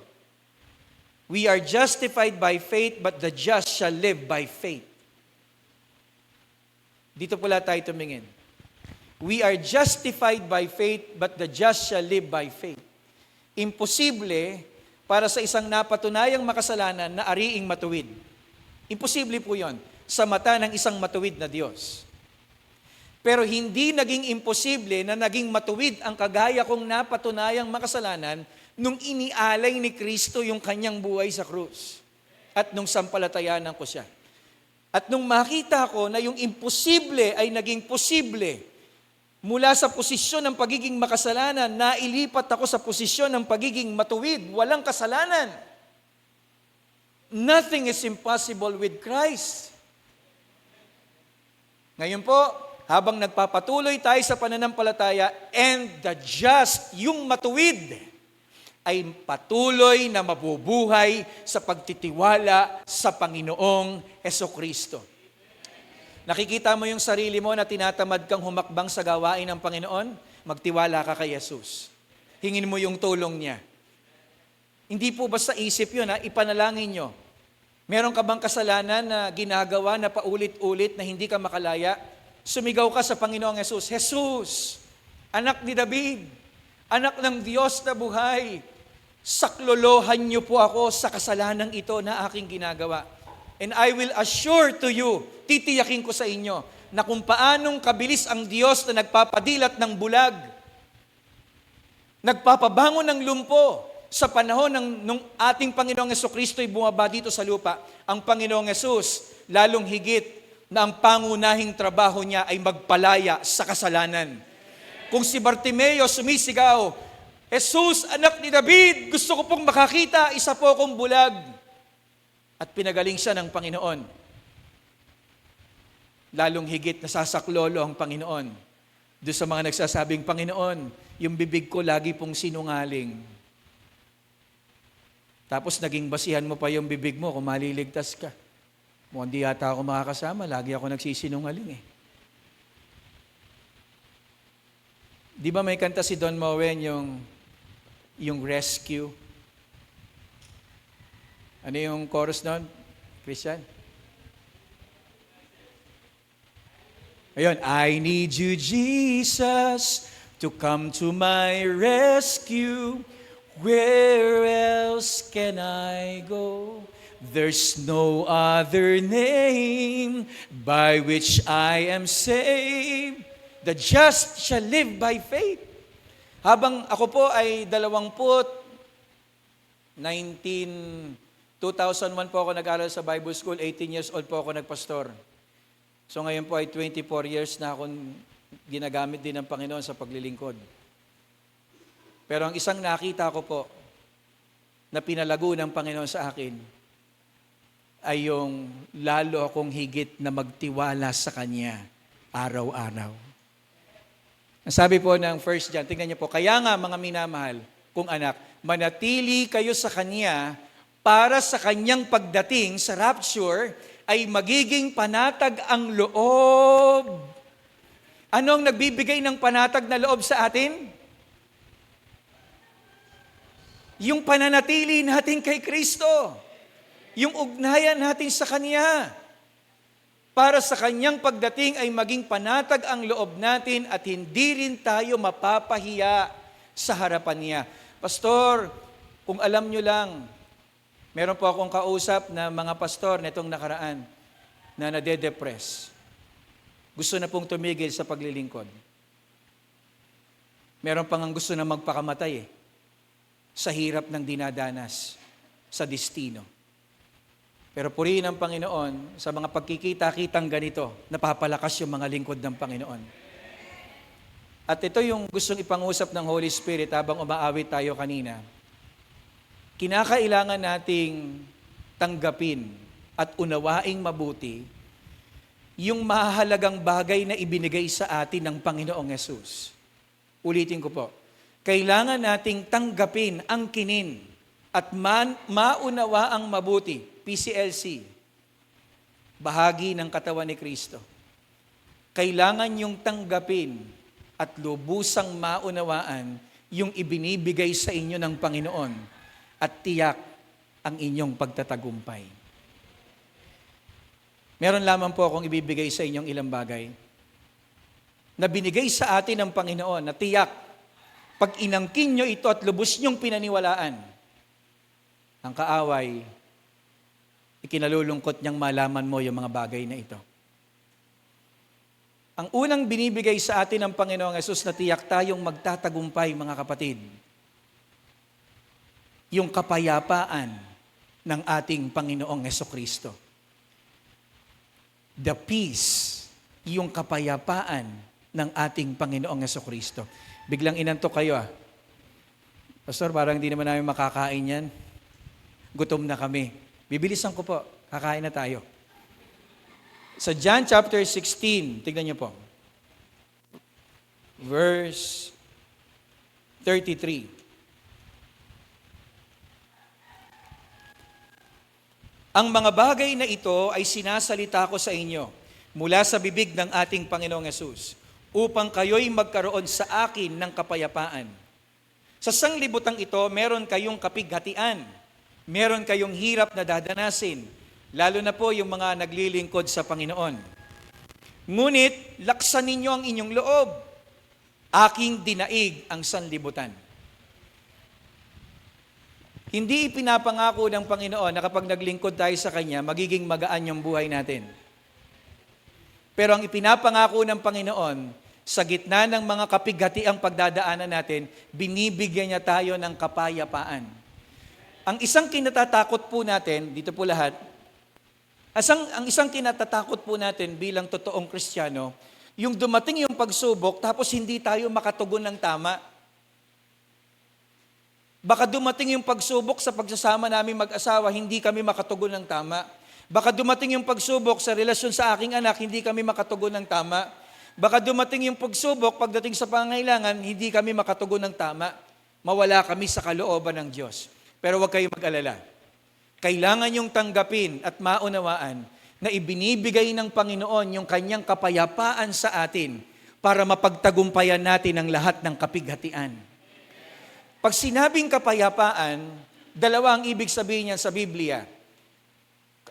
We are justified by faith, but the just shall live by faith. Dito pala tayo tumingin. We are justified by faith, but the just shall live by faith. Imposible para sa isang napatunayang makasalanan na ariing matuwid. Imposible po yon sa mata ng isang matuwid na Diyos. Pero hindi naging imposible na naging matuwid ang kagaya kong napatunayang makasalanan nung inialay ni Kristo yung kanyang buhay sa krus at nung sampalatayanan ko siya. At nung makita ko na yung imposible ay naging posible, mula sa posisyon ng pagiging makasalanan, nailipat ako sa posisyon ng pagiging matuwid, walang kasalanan. Nothing is impossible with Christ. Ngayon po, habang nagpapatuloy tayo sa pananampalataya, and the just, yung matuwid, ay patuloy na mabubuhay sa pagtitiwala sa Panginoong Hesukristo. Nakikita mo yung sarili mo na tinatamad kang humakbang sa gawain ng Panginoon? Magtiwala ka kay Jesus. Hingin mo yung tulong niya. Hindi po basta isip yun, ipanalangin nyo. Meron ka bang kasalanan na ginagawa na paulit-ulit na hindi ka makalaya? Sumigaw ka sa Panginoong Jesus, Jesus, anak ni David, anak ng Diyos na buhay, saklolohan niyo po ako sa kasalanang ito na aking ginagawa. And I will assure to you, titiyakin ko sa inyo, na kung paanong kabilis ang Diyos na nagpapadilat ng bulag, nagpapabangon ng lumpo sa panahon nung ating Panginoong Jesucristo ay bumaba dito sa lupa, ang Panginoong Jesus, lalong higit na ang pangunahing trabaho niya ay magpalaya sa kasalanan. Kung si Bartimeo sumisigaw, Jesus, anak ni David, gusto ko pong makakita, isa po akong bulag. At pinagaling siya ng Panginoon. Lalong higit nasasaklolo ang Panginoon. Doon sa mga nagsasabing, Panginoon, yung bibig ko lagi pong sinungaling. Tapos naging basihan mo pa yung bibig mo kung maliligtas ka. Hindi yata ako makakasama, lagi ako nagsisinungaling eh. Di ba may kanta si Don Moen yung rescue? Ano yung chorus nun, Christian? Ayun, I need you, Jesus, to come to my rescue. Where else can I go? There's no other name by which I am saved. The just shall live by faith. Habang ako po ay 2001 po ako nag-aral sa Bible School, 18 years old po ako nagpastor. So ngayon po ay 24 years na akong ginagamit din ng Panginoon sa paglilingkod. Pero ang isang nakita ko po na pinalago ng Panginoon sa akin ay yung lalo akong higit na magtiwala sa Kanya araw-araw. Ang sabi po ng 1 John, tingnan niyo po, kaya nga mga minamahal kong anak, manatili kayo sa Kanya para sa Kanyang pagdating sa rapture ay magiging panatag ang loob. Anong nagbibigay ng panatag na loob sa atin? Yung pananatili natin kay Kristo. Yung ugnayan natin sa Kanya. Para sa Kanyang pagdating ay maging panatag ang loob natin at hindi rin tayo mapapahiya sa harapan niya. Pastor, kung alam nyo lang, meron po akong kausap na mga pastor netong nakaraan na nade-depress. Gusto na pong tumigil sa paglilingkod. Meron pang ang gusto na magpakamatay sa hirap ng dinadanas, sa destino. Pero purihin ang Panginoon, sa mga pagkikita-kitang ganito, napapalakas yung mga lingkod ng Panginoon. At ito yung gustong ipangusap ng Holy Spirit habang umaawit tayo kanina. kinakailangan nating tanggapin at unawaing mabuti yung mahalagang bagay na ibinigay sa atin ng Panginoong Yesus. Ulitin ko po, kailangan nating tanggapin ang kinin at maunawa ang mabuti, PCLC, bahagi ng katawan ni Kristo. Kailangan yung tanggapin at lubusang maunawaan yung ibinibigay sa inyo ng Panginoon at tiyak ang inyong pagtatagumpay. Meron lamang po akong ibibigay sa inyong ilang bagay na binigay sa atin ng Panginoon na tiyak, pag inangkin nyo ito at lubos nyong pinaniwalaan, ang kaaway, ikinalulungkot niyang malaman mo yung mga bagay na ito. Ang unang binibigay sa atin ng Panginoong Yesus na tiyak tayong magtatagumpay, mga kapatid, yung kapayapaan ng ating Panginoong Jesucristo. The peace, yung kapayapaan ng ating Panginoong Jesucristo. Biglang inantok kayo Pastor, parang hindi naman namin makakain yan. Gutom na kami. Bibilisan ko po, kakain na tayo. Sa John chapter 16, tignan niyo po. Verse 33. Ang mga bagay na ito ay sinasalita ko sa inyo mula sa bibig ng ating Panginoong Yesus upang kayo'y magkaroon sa akin ng kapayapaan. Sa sanglibutang ito, meron kayong kapighatian. Meron kayong hirap na dadanasin, lalo na po yung mga naglilingkod sa Panginoon. Ngunit, laksan ninyo ang inyong loob. Aking dinaig ang sanlibutan. Hindi ipinapangako ng Panginoon na kapag naglingkod tayo sa Kanya, magiging magaan yung buhay natin. Pero ang ipinapangako ng Panginoon, sa gitna ng mga kapighatiang pagdadaanan natin, binibigyan niya tayo ng kapayapaan. Ang isang kinatatakot po natin, dito po lahat, ang isang kinatatakot po natin bilang totoong Kristiyano, yung dumating yung pagsubok tapos hindi tayo makatugon ng tama. Baka dumating yung pagsubok sa pagsasama namin mag-asawa, hindi kami makatugon ng tama. Baka dumating yung pagsubok sa relasyon sa aking anak, hindi kami makatugon ng tama. Baka dumating yung pagsubok pagdating sa pangangailangan, hindi kami makatugon ng tama. Mawala kami sa kalooban ng Diyos. Pero huwag kayong mag-alala. Kailangan yung tanggapin at maunawaan na ibinibigay ng Panginoon yung kanyang kapayapaan sa atin para mapagtagumpayan natin ang lahat ng kapighatian. Pag sinabing kapayapaan, dalawa ang ibig sabihin niyan sa Biblia.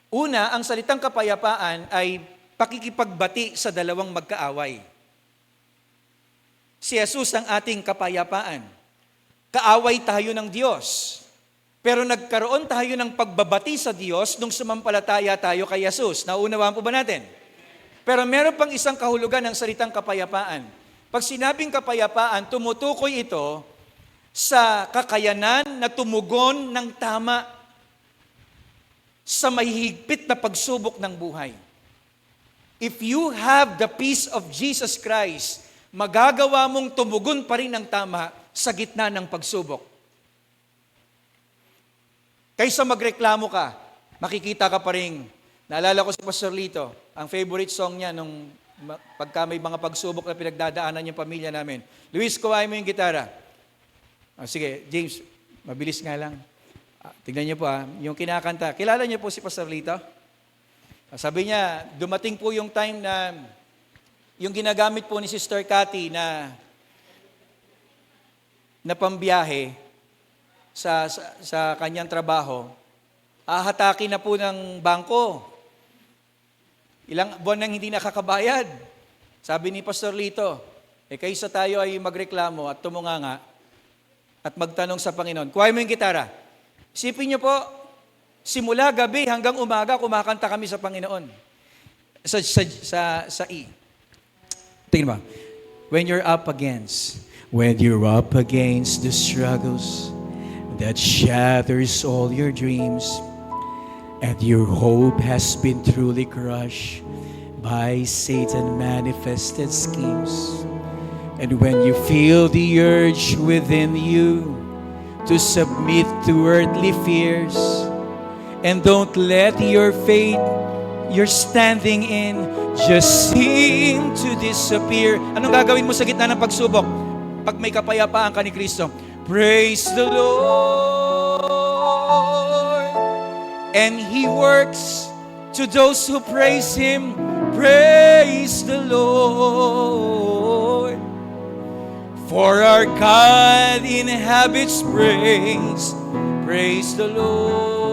Una, ang salitang kapayapaan ay pakikipagbati sa dalawang magkaaway. Si Jesus ang ating kapayapaan. Kaaway tayo ng Diyos. Pero nagkaroon tayo ng pagbabati sa Diyos nung sumampalataya tayo kay Jesus. Naunawaan po ba natin? Pero meron pang isang kahulugan ng salitang kapayapaan. Pag sinabing kapayapaan, tumutukoy ito sa kakayanan na tumugon ng tama sa mahihigpit na pagsubok ng buhay. If you have the peace of Jesus Christ, magagawa mong tumugon pa rin ng tama sa gitna ng pagsubok. Kaysa magreklamo ka, makikita ka pa rin. Naalala ko si Pastor Lito, ang favorite song niya nung pagka may mga pagsubok na pinagdadaanan yung pamilya namin. Luis, kuhain mo yung gitara. Sige, James, mabilis nga lang. Tignan niyo po yung kinakanta. Kilala niyo po si Pastor Lito? Sabi niya, dumating po yung time na yung ginagamit po ni Sister Cathy na pambiyahe sa kanyang trabaho, hahatakin na po ng bangko. Ilang buwan nang hindi nakakabayad. Sabi ni Pastor Lito, kaysa tayo ay magreklamo at tumunganga at magtanong sa Panginoon, kuhain mo yung gitara. Isipin niyo po, simula gabi hanggang umaga, kumakanta kami sa Panginoon. Sa E. Tingnan mo. When you're up against the struggles that shatters all your dreams, and your hope has been truly crushed by Satan manifested schemes. And when you feel the urge within you to submit to earthly fears. And don't let your faith you're standing in just seem to disappear. Anong gagawin mo sa gitna ng pagsubok? Pag may kapayapaan ka ni Kristo, praise the Lord. And He works to those who praise Him. Praise the Lord. For our God inhabits praise. Praise the Lord.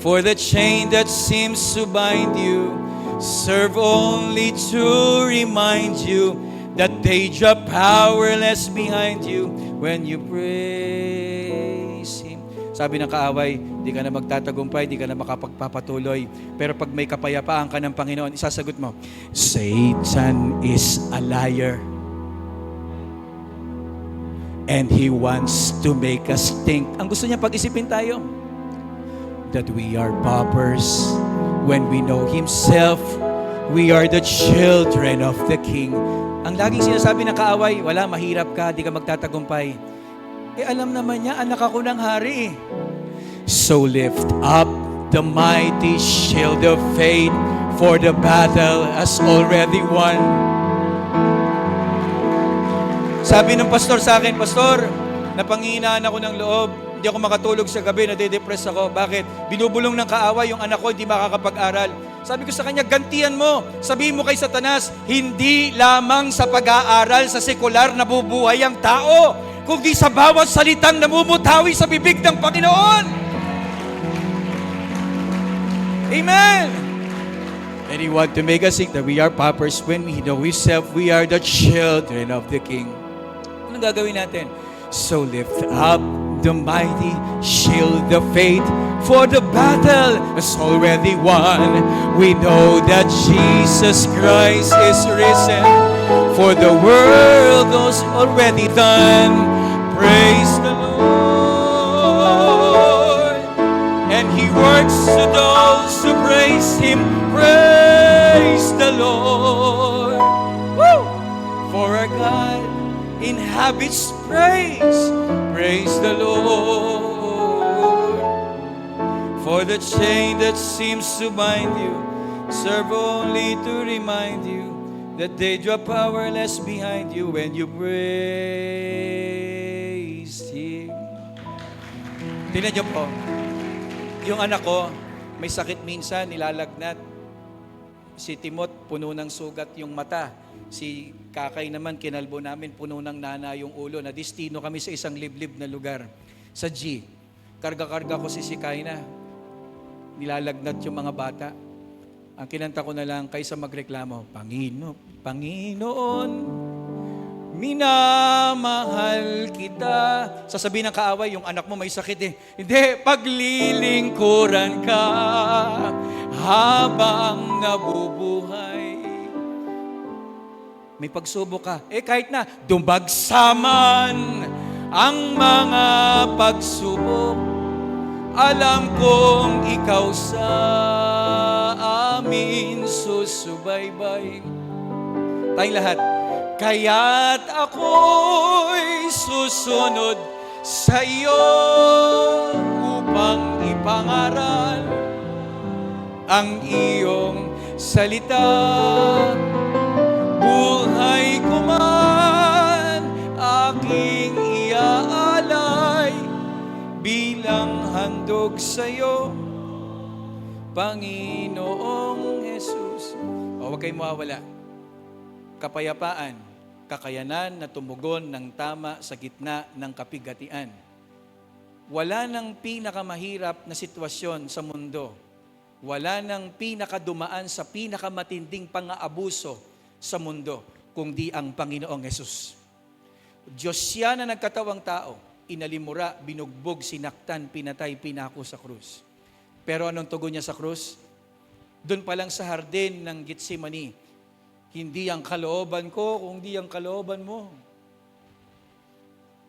For the chain that seems to bind you serve only to remind you that they drop powerless behind you when you praise Him. Sabi ng kaaway, di ka na magtatagumpay, di ka na makapagpapatuloy. Pero pag may kapayapaan ka ng Panginoon, isasagot mo, Satan is a liar. And he wants to make us think. Ang gusto niya pag-isipin tayo, that we are paupers when we know Himself. We are the children of the King. Ang laging sinasabi ng kaaway, wala, mahirap ka, di ka magtatagumpay. Alam naman niya, anak ako ng hari. So lift up the mighty shield of faith, for the battle has already won. Sabi ng pastor sa akin, Pastor, napanghinaan ako ng loob. Hindi ako makatulog sa gabi, nade-depress ako. Bakit? Binubulong ng kaaway yung anak ko, hindi makakapag-aral. Sabi ko sa kanya, gantian mo. Sabihin mo kay Satanas, hindi lamang sa pag-aaral sa sekular na bubuhay ang tao, kundi sa bawat salitang namumutawi sa bibig ng Panginoon. Amen! And He wants to make us think that we are paupers when we know Himself, we are the children of the King. Anong gagawin natin? So lift up the mighty shield of faith, for the battle is already won. We know that Jesus Christ is risen, for the world was already done. Praise the Lord. And He works to those who praise Him. Praise the Lord. Woo! For our God inhabits praise. Praise the Lord. For the chain that seems to bind you serve only to remind you that they drop powerless behind you when you praise Him. Tingnan niyo po, yung anak ko, may sakit minsan, nilalagnat. Si Timot, puno ng sugat yung mata. Si Kakay naman, kinalbo namin, puno ng nana yung ulo. Nadistino kami sa isang liblib na lugar. Sa G, karga-karga ko si Sikayna. Nilalagnat yung mga bata. Ang kinanta ko na lang, kaysa magreklamo, Panginoon, minamahal kita. Sasabihin ng kaaway, yung anak mo may sakit eh. Hindi, paglilingkuran ka habang nabubuhay. May pagsubok ka. Kahit na dumbagsaman ang mga pagsubok, alam kong ikaw sa amin susubaybay. Tayong lahat. Kaya't ako'y susunod sa iyo upang ipangaral ang iyong salita. Buhay ko man aking iaalay bilang handog sa iyo, Panginoong Jesus. Huwag kayong mawawala. Kapayapaan, kakayanan na tumugon ng tama sa gitna ng kapigatian. Wala nang pinakamahirap na sitwasyon sa mundo. Wala nang pinakadumaan sa pinakamatinding pang-aabuso sa mundo, kundi ang Panginoong Hesus. Diyos siya na nagkatawang tao, inalimura, binugbog, sinaktan, pinatay, pinako sa krus. Pero anong tugon niya sa krus? Doon pa lang sa hardin ng Getsemani, hindi ang kalooban ko, kundi ang kalooban mo.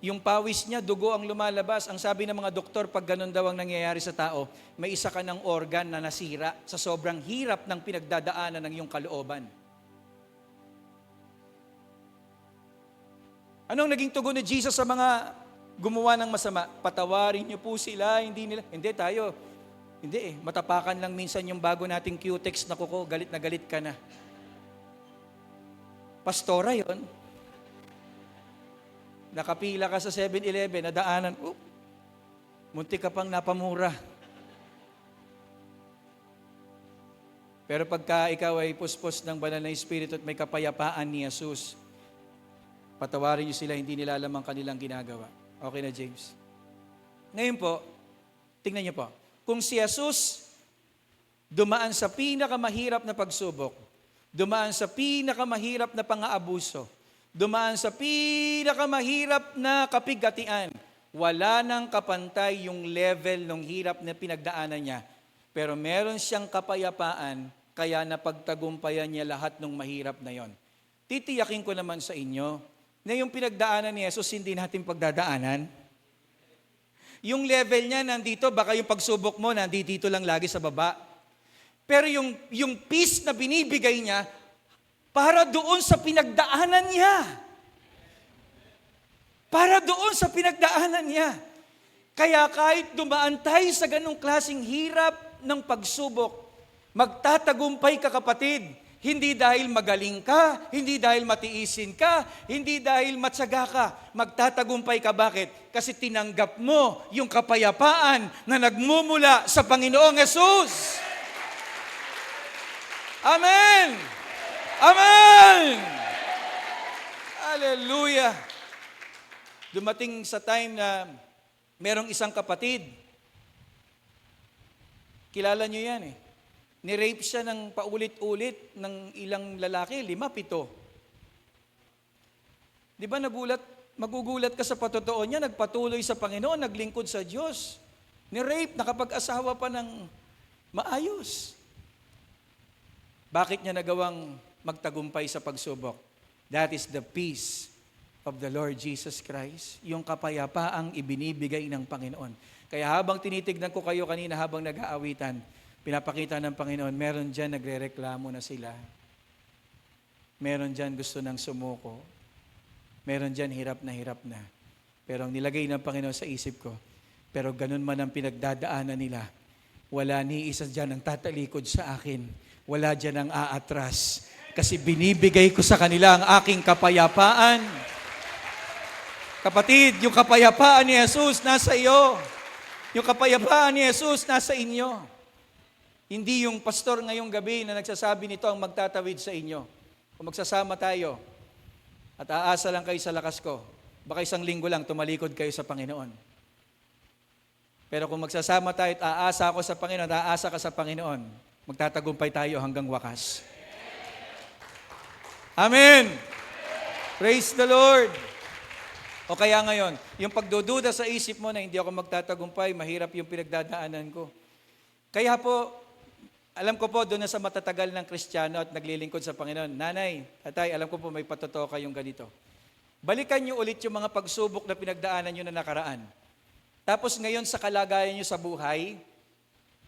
Yung pawis niya, dugo ang lumalabas. Ang sabi ng mga doktor, pag ganun daw ang nangyayari sa tao, may isa ka ng organ na nasira sa sobrang hirap ng pinagdadaanan ng iyong kalooban. Anong naging tugon ni Jesus sa mga gumawa ng masama? Patawarin niyo po sila, hindi nila. Hindi tayo. Hindi matapakan lang minsan yung bago nating Q-text na kuko, galit na galit ka na. Pastora yon. Nakapila ka sa 7-Eleven, nadaanan, muntik ka pang napamura. Pero pagka ikaw ay puspos ng banal na Espiritu at may kapayapaan ni Jesus, patawarin niyo sila, hindi nila alam ang kanilang ginagawa. Okay na, James? Ngayon po, tingnan niyo po. Kung si Jesus dumaan sa pinakamahirap na pagsubok, dumaan sa pinakamahirap na pang-aabuso, dumaan sa pinakamahirap na kapigatian, wala nang kapantay yung level ng hirap na pinagdaanan niya. Pero meron siyang kapayapaan, kaya napagtagumpayan niya lahat ng mahirap na yon. Titiyakin ko naman sa inyo, na yung pinagdaanan ni Jesus, hindi natin pagdadaanan. Yung level niya nandito, baka yung pagsubok mo, nandito lang lagi sa baba. Pero yung peace na binibigay niya, para doon sa pinagdaanan niya. Para doon sa pinagdaanan niya. Kaya kahit dumaan tayo sa ganong klaseng hirap ng pagsubok, magtatagumpay ka, kapatid. Hindi dahil magaling ka, hindi dahil matiisin ka, hindi dahil matyaga ka. Magtatagumpay ka. Bakit? Kasi tinanggap mo yung kapayapaan na nagmumula sa Panginoong Hesus. Amen! Amen! Hallelujah! Dumating sa time na merong isang kapatid. Kilala nyo yan eh. Ni-rape siya ng paulit-ulit ng ilang lalaki, 5, 7. Di ba magugulat ka sa patotoo niya, nagpatuloy sa Panginoon, naglingkod sa Diyos. Ni-rape, nakapag-asawa pa ng maayos. Bakit niya nagawang magtagumpay sa pagsubok? That is the peace of the Lord Jesus Christ. Yung kapayapaang ibinibigay ng Panginoon. Kaya habang tinitignan ko kayo kanina habang nag-aawitan, pinapakita ng Panginoon, meron dyan nagre-reklamo na sila. Meron dyan gusto ng sumuko. Meron dyan hirap na. Pero ang nilagay ng Panginoon sa isip ko, pero ganun man ang pinagdadaanan nila, wala ni isa dyan ang tatalikod sa akin. Wala dyan ang aatras. Kasi binibigay ko sa kanila ang aking kapayapaan. Kapatid, yung kapayapaan ni Jesus nasa iyo. Yung kapayapaan ni Jesus nasa inyo. Hindi yung pastor ngayong gabi na nagsasabi nito ang magtatawid sa inyo. Kung magsasama tayo at aasa lang kayo sa lakas ko, baka isang linggo lang tumalikod kayo sa Panginoon. Pero kung magsasama tayo at aasa ako sa Panginoon, aasa ka sa Panginoon, magtatagumpay tayo hanggang wakas. Amen! Praise the Lord! O kaya ngayon, yung pagdududa sa isip mo na hindi ako magtatagumpay, mahirap yung pinagdadaanan ko. Kaya po, alam ko po doon na sa matatagal ng Kristiyano at naglilingkod sa Panginoon, nanay, tatay, alam ko po may patotoo kayong ganito. Balikan niyo ulit yung mga pagsubok na pinagdaanan niyo na nakaraan. Tapos ngayon sa kalagayan niyo sa buhay,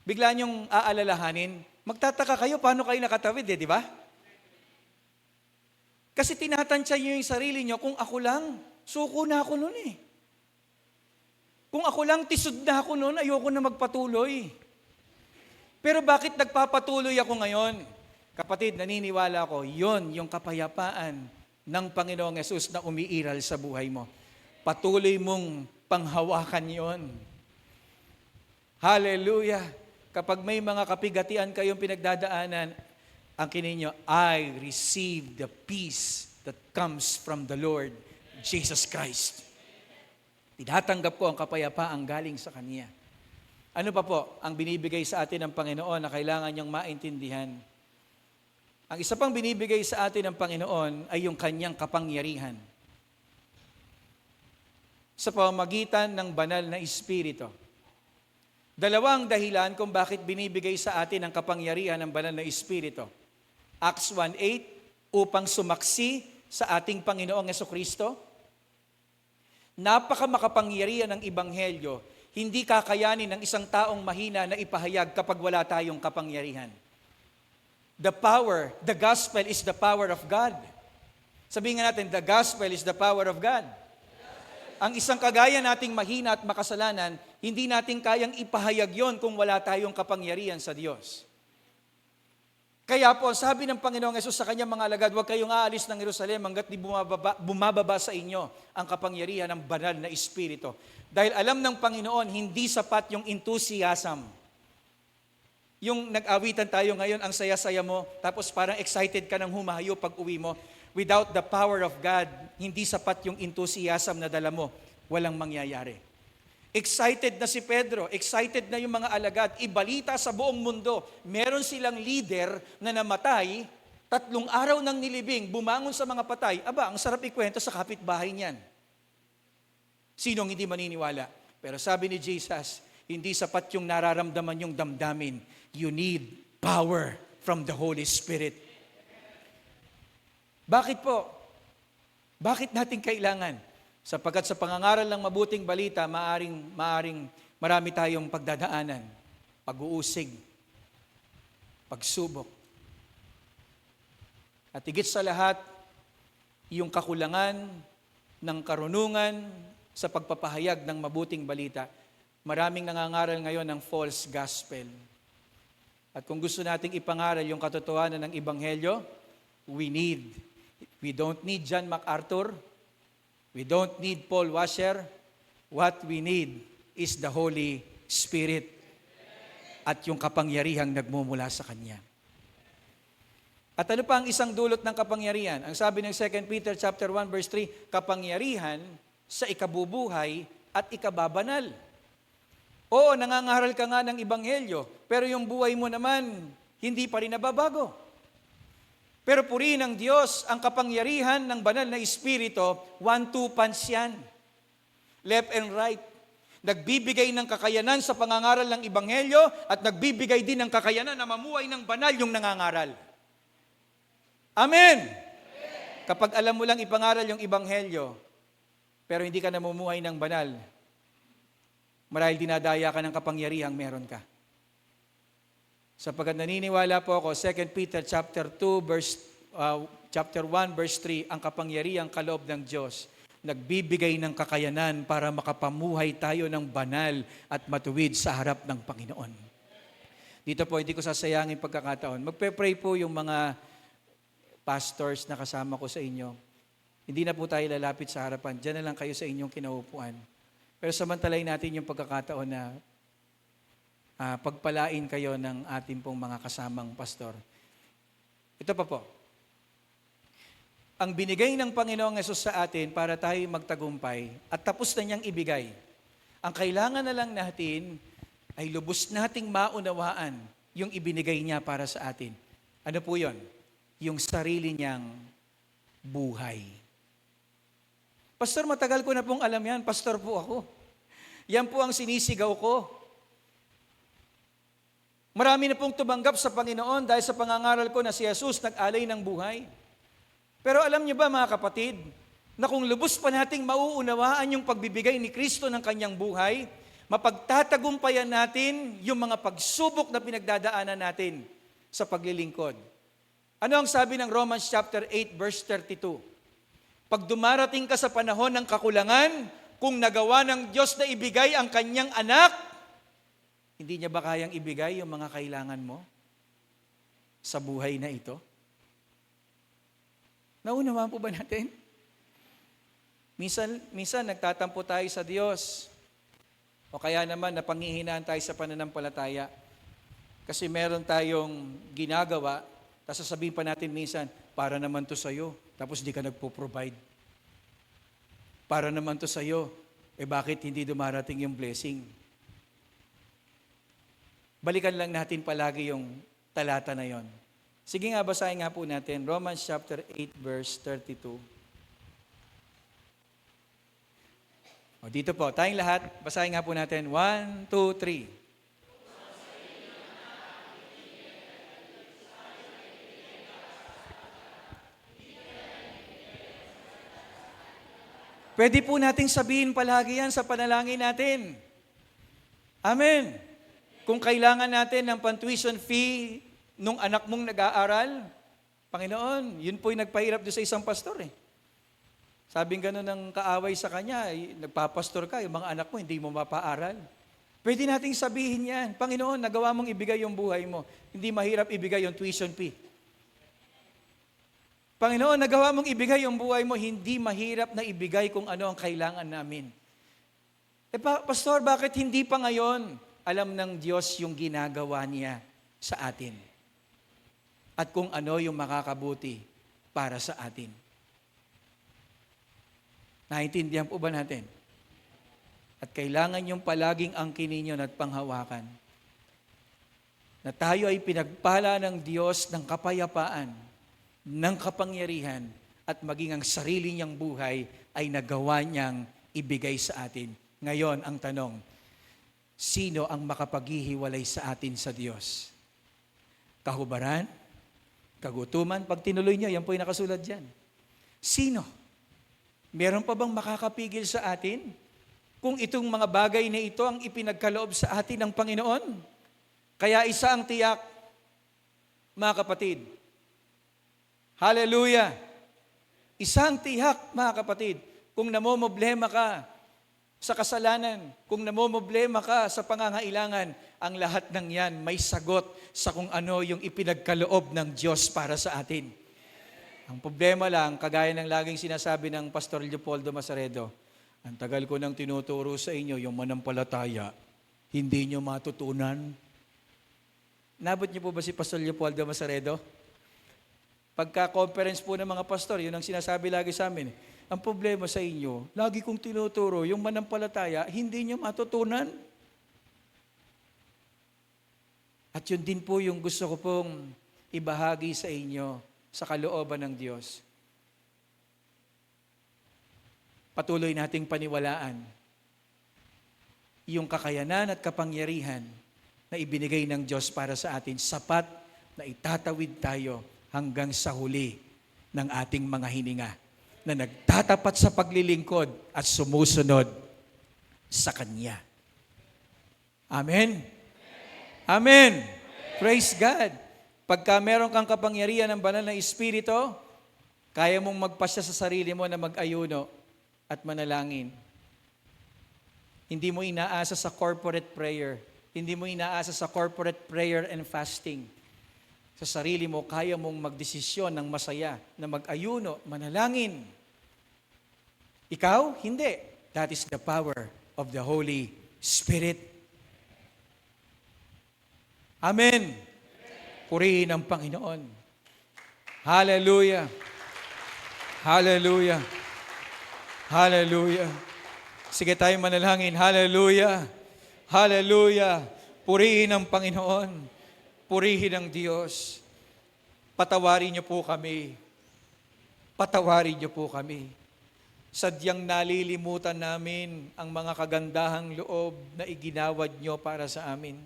bigla niyong aalalahanin, magtataka kayo paano kayo nakatawid di ba? Kasi tinatansya niyo yung sarili niyo, kung ako lang, suko na ako noon eh. Kung ako lang, tisod na ako noon, ayoko na magpatuloy. Pero bakit nagpapatuloy ako ngayon? Kapatid, naniniwala ako, yon yung kapayapaan ng Panginoong Hesus na umiiral sa buhay mo. Patuloy mong panghawakan yon. Hallelujah! Kapag may mga kapigatian kayong pinagdadaanan, ang kininyo, I receive the peace that comes from the Lord Jesus Christ. Tinatanggap ko ang kapayapaang galing sa Kanya. Ano pa po ang binibigay sa atin ng Panginoon na kailangan niyang maintindihan? Ang isa pang binibigay sa atin ng Panginoon ay yung Kanyang kapangyarihan. Sa pamamagitan ng banal na Espiritu. Dalawang dahilan kung bakit binibigay sa atin ang kapangyarihan ng banal na Espiritu. Acts 1:8, upang sumaksi sa ating Panginoong Jesucristo. Napakamakapangyarihan ng Ebanghelyo, hindi kakayanin ng isang taong mahina na ipahayag kapag wala tayong kapangyarihan. The power, the gospel is the power of God. Sabihin nga natin, the gospel is the power of God. Ang isang kagaya nating mahina at makasalanan, hindi natin kayang ipahayag yon kung wala tayong kapangyarihan sa Diyos. Kaya po, sabi ng Panginoong Hesus sa kanyang mga alagad, huwag kayong aalis ng Jerusalem hanggat di bumababa sa inyo ang kapangyarihan ng banal na Espiritu. Dahil alam ng Panginoon, hindi sapat yung enthusiasm. Yung nag-awitan tayo ngayon, ang saya-saya mo, tapos parang excited ka ng humahayo pag uwi mo. Without the power of God, hindi sapat yung enthusiasm na dala mo. Walang mangyayari. Excited na si Pedro, excited na yung mga alagad, ibalita sa buong mundo. Meron silang leader na namatay, 3 araw ng nilibing, bumangon sa mga patay. Aba, ang sarap ikwento sa kapitbahay niyan. Sinong hindi maniniwala? Pero sabi ni Jesus, hindi sapat yung nararamdaman yung damdamin. You need power from the Holy Spirit. Bakit po? Bakit natin kailangan? Sapagkat sa pangangaral ng mabuting balita, maaring marami tayong pagdadaanan, pag-uusig, pagsubok. At higit sa lahat, yung kakulangan ng karunungan sa pagpapahayag ng mabuting balita. Maraming nangangaral ngayon ng false gospel. At kung gusto nating ipangaral yung katotohanan ng Ebanghelyo, we don't need John MacArthur. We don't need Paul Washer. What we need is the Holy Spirit at yung kapangyarihang nagmumula sa Kanya. At ano pa ang isang dulot ng kapangyarihan? Ang sabi ng 2 Peter chapter 1 verse 3, kapangyarihan sa ikabubuhay at ikababanal. Oo, nangangaral ka nga ng Ebanghelyo, pero yung buhay mo naman, hindi pa rin nababago. Pero purihin ng Diyos, ang kapangyarihan ng banal na Espiritu, 1-2 punch yan. Left and right. Nagbibigay ng kakayanan sa pangangaral ng Ebanghelyo at nagbibigay din ng kakayanan na mamuhay ng banal yung nangangaral. Amen! Kapag alam mo lang ipangaral yung Ebanghelyo, pero hindi ka namumuhay ng banal, marahil dinadaya ka ng kapangyarihang meron ka. Sapagkat naniniwala po ako, 2 Peter chapter 1 verse 3, ang kapangyarihang kaloob ng Diyos, nagbibigay ng kakayanan para makapamuhay tayo ng banal at matuwid sa harap ng Panginoon. Dito po, hindi ko sasayangin pagkakataon. Magpe-pray po yung mga pastors na kasama ko sa inyo. Hindi na po tayo lalapit sa harapan. Diyan na lang kayo sa inyong kinaupuan. Pero samantalahin natin yung pagkakataon na pagpalain kayo ng ating pong mga kasamang pastor. Ito pa po. Ang binigay ng Panginoong Hesus sa atin para tayo magtagumpay at tapos na niyang ibigay. Ang kailangan na lang natin ay lubos nating maunawaan yung ibinigay niya para sa atin. Ano po yon? Yung sarili niyang buhay. Pastor, matagal ko na pong alam yan. Pastor po ako. Yan po ang sinisigaw ko. Marami na pong tumanggap sa Panginoon dahil sa pangangaral ko na si Jesus nag-alay ng buhay. Pero alam niyo ba mga kapatid, na kung lubos pa nating mauunawaan yung pagbibigay ni Kristo ng kanyang buhay, mapagtatagumpayan natin yung mga pagsubok na pinagdadaanan natin sa paglilingkod. Ano ang sabi ng Romans chapter 8 verse 32? Pag dumarating ka sa panahon ng kakulangan, kung nagawa ng Diyos na ibigay ang kanyang anak, hindi niya ba kayang ibigay yung mga kailangan mo sa buhay na ito? Naunawaan po ba natin? Minsan nagtatampo tayo sa Diyos. O kaya naman napanghihinaan tayo sa pananampalataya. Kasi meron tayong ginagawa, tapos sasabihin pa natin minsan, para naman to sa'yo, tapos di ka nagpo-provide. Para naman to sa'yo, bakit hindi dumarating yung blessing? Balikan lang natin palagi yung talata na yon. Sige nga, basahin nga po natin. Romans chapter 8 verse 32. Dito po, tayong lahat, basahin nga po natin. 1, 2, 3. Pwede po nating sabihin palagi yan sa panalangin natin. Amen. Kung kailangan natin ng pan-tuition fee nung anak mong nag-aaral, Panginoon, yun po'y nagpahirap doon sa isang pastor eh. Sabing gano'n ng kaaway sa kanya, nagpapastor ka, yung mga anak mo hindi mo mapaaral. Pwede nating sabihin yan, Panginoon, nagawa mong ibigay yung buhay mo. Hindi mahirap ibigay yung tuition fee. Panginoon, nagawa mong ibigay yung buhay mo, hindi mahirap na ibigay kung ano ang kailangan namin. Pastor, bakit hindi pa ngayon? Alam ng Diyos yung ginagawa niya sa atin. At kung ano yung makakabuti para sa atin. Naintindihan po ba natin? At kailangan yung palaging angkinin yun at panghawakan. Na tayo ay pinagpala ng Diyos ng kapayapaan, ng kapangyarihan, at maging ang sarili niyang buhay ay nagawa niyang ibigay sa atin. Ngayon, ang tanong, sino ang makapaghihiwalay sa atin sa Diyos? Kahubaran? Kagutuman? Pag tinuloy niyo, yan po yung nakasulat dyan. Sino? Meron pa bang makakapigil sa atin? Kung itong mga bagay na ito ang ipinagkaloob sa atin ng Panginoon? Kaya isa ang tiyak, mga kapatid. Hallelujah! Isang tiyak, mga kapatid. Kung namomoblema ka sa kasalanan, kung namomoblema ka sa pangangailangan, ang lahat ng yan may sagot sa kung ano yung ipinagkaloob ng Diyos para sa atin. Ang problema lang, kagaya ng laging sinasabi ng Pastor Leopoldo Masaredo, ang tagal ko nang tinuturo sa inyo yung manampalataya, hindi nyo matutunan. Nabot niyo po ba si Pastor Leopoldo Masaredo? Pagka-conference po ng mga pastor, yun ang sinasabi lagi sa amin. Ang problema sa inyo, lagi kong tinuturo, yung manampalataya, hindi nyo matutunan. At yun din po yung gusto ko pong ibahagi sa inyo sa kalooban ng Diyos. Patuloy nating paniwalaan yung kakayanan at kapangyarihan na ibinigay ng Diyos para sa atin, sapat na itatawid tayo hanggang sa huli ng ating mga hininga na nagtatapat sa paglilingkod at sumusunod sa Kanya. Amen? Amen! Praise God! Pagka meron kang kapangyarihan ng banal na Espiritu, kaya mong magpasya sa sarili mo na mag-ayuno at manalangin. Hindi mo inaasa sa corporate prayer. Hindi mo inaasa sa corporate prayer and fasting. Sa sarili mo, kaya mong magdesisyon ng masaya na mag-ayuno, manalangin. Ikaw, hindi. That is the power of the Holy Spirit. Amen. Purihin ang Panginoon. Hallelujah. Hallelujah. Hallelujah. Sige tayo manalangin. Hallelujah. Hallelujah. Purihin ang Panginoon. Purihin ang Diyos. Patawarin niyo po kami. Patawarin niyo po kami. Sadyang nalilimutan namin ang mga kagandahang loob na iginawad niyo para sa amin.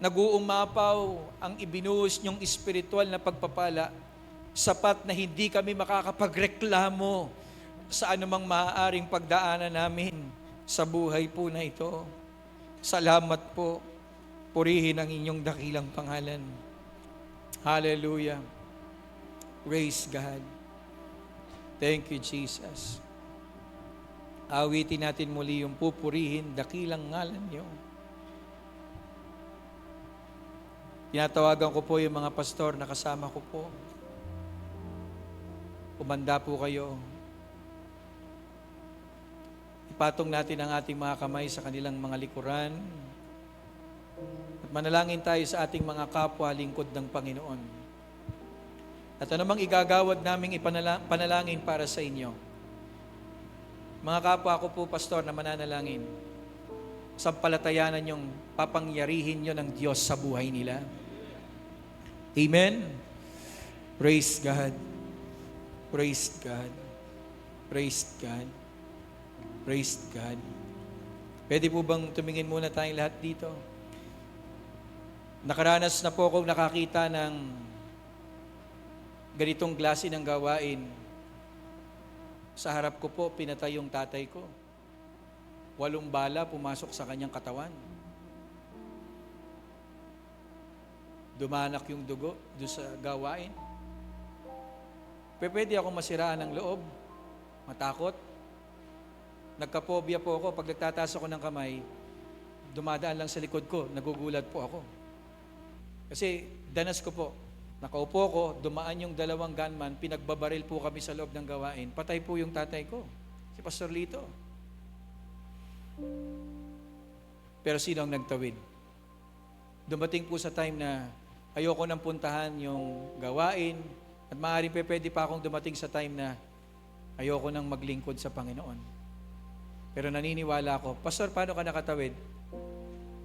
Nag-uumapaw ang ibinuhos niyong espiritual na pagpapala, sapat na hindi kami makakapagreklamo sa anumang maaaring pagdaanan namin sa buhay po na ito. Salamat po. Purihin ang inyong dakilang pangalan. Hallelujah. Praise God. Thank you, Jesus. Awitin natin muli yung pupurihin, dakilang ngalan niyo. Tinatawagan ko po yung mga pastor na kasama ko po. Umanda po kayo. Ipatong natin ang ating mga kamay sa kanilang mga likuran. At manalangin tayo sa ating mga kapwa lingkod ng Panginoon. At anumang igagawad naming panalangin para sa inyo. Mga kapwa ko po, pastor, na mananalangin. Sampalatayanan yung papangyarihin nyo ng Diyos sa buhay nila. Amen? Praise God. Praise God. Praise God. Praise God. Pwede po bang tumingin muna tayong lahat dito? Nakaranas na po akong nakakita ng ganitong klase ng gawain. Sa harap ko po, pinatay yung tatay ko. 8 bala pumasok sa kanyang katawan. Dumanak yung dugo doon sa gawain. Pwede ako masiraan ng loob. Matakot. Nagka-phobia po ako. Pag nagtataas ako ng kamay, dumadaan lang sa likod ko, nagugulat po ako. Kasi danas ko po, nakaupo ko, dumaan yung 2 gunman, pinagbabaril po kami sa loob ng gawain. Patay po yung tatay ko, si Pastor Lito. Pero sino ang nagtawid? Dumating po sa time na ayoko nang puntahan yung gawain at maaaring pwede pa akong dumating sa time na ayoko nang maglingkod sa Panginoon. Pero naniniwala ako, Pastor, paano ka nakatawid?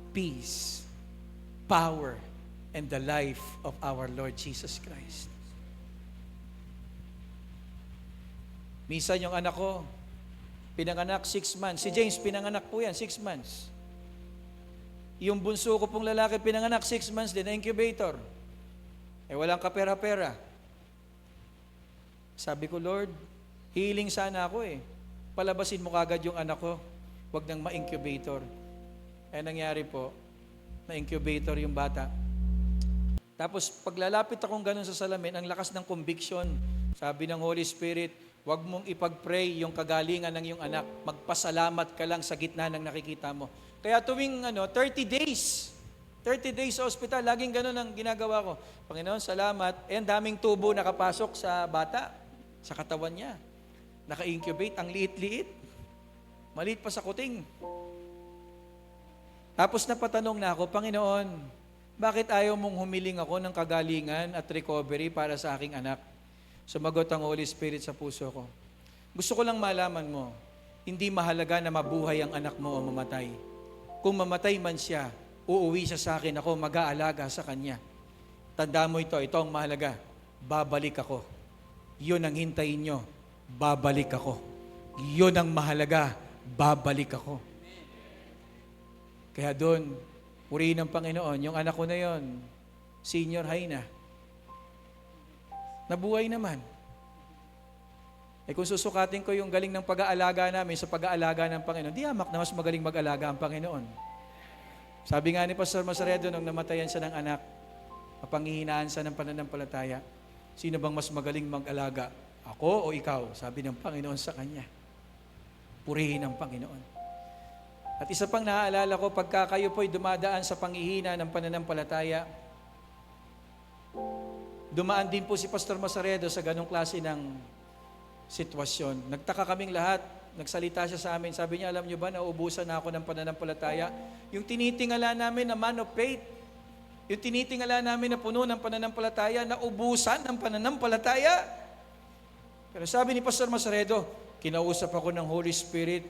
Peace, power, and the life of our Lord Jesus Christ. Minsan yung anak ko, pinanganak 6 months. Si James, pinanganak po yan, 6 months. Yung bunso ko pong lalaki, pinanganak 6 months din, na incubator. Walang kapera-pera. Sabi ko, Lord, healing sana ako Palabasin mo kagad yung anak ko, wag nang ma-incubator. Nangyari po, na-incubator yung bata. Tapos paglalapit akong ganun sa salamin, ang lakas ng conviction. Sabi ng Holy Spirit, wag mong ipag-pray yung kagalingan ng iyong anak. Magpasalamat ka lang sa gitna ng nakikita mo. Kaya tuwing 30 days sa ospital, laging ganun ang ginagawa ko. Panginoon, salamat. Ang daming tubo nakapasok sa bata, sa katawan niya. Naka-incubate, ang liit-liit. Maliit pa sa kuting. Tapos napatanong na ako, Panginoon, bakit ayaw mong humiling ako ng kagalingan at recovery para sa aking anak? Sumagot ang Holy Spirit sa puso ko. Gusto ko lang malaman mo, hindi mahalaga na mabuhay ang anak mo o mamatay. Kung mamatay man siya, uuwi siya sa akin, ako mag-aalaga sa kanya. Tanda mo ito ang mahalaga. Babalik ako. Yun ang hintayin nyo. Babalik ako. Yun ang mahalaga. Babalik ako. Kaya doon, purihin ng Panginoon, yung anak ko na yon, senior high na. Nabuhay naman. Kung susukatin ko yung galing ng pag-aalaga namin sa pag-aalaga ng Panginoon, di hamak na mas magaling mag-alaga ang Panginoon. Sabi nga ni Pastor Masaredo nung namatayan siya ng anak, mapanghihinaan siya ng pananampalataya, sino bang mas magaling mag-alaga? Ako o ikaw? Sabi ng Panginoon sa kanya. Purihin ang Panginoon. At isa pang naaalala ko, pagka kayo po'y dumadaan sa panghihina ng pananampalataya, dumaan din po si Pastor Masaredo sa ganong klase ng sitwasyon. Nagtaka kaming lahat, nagsalita siya sa amin, sabi niya, alam niyo ba, nauubusan na ako ng pananampalataya. Yung tinitingala namin na man of faith, yung tinitingala namin na puno ng pananampalataya, naubusan ng pananampalataya. Pero sabi ni Pastor Masaredo, kinausap ako ng Holy Spirit,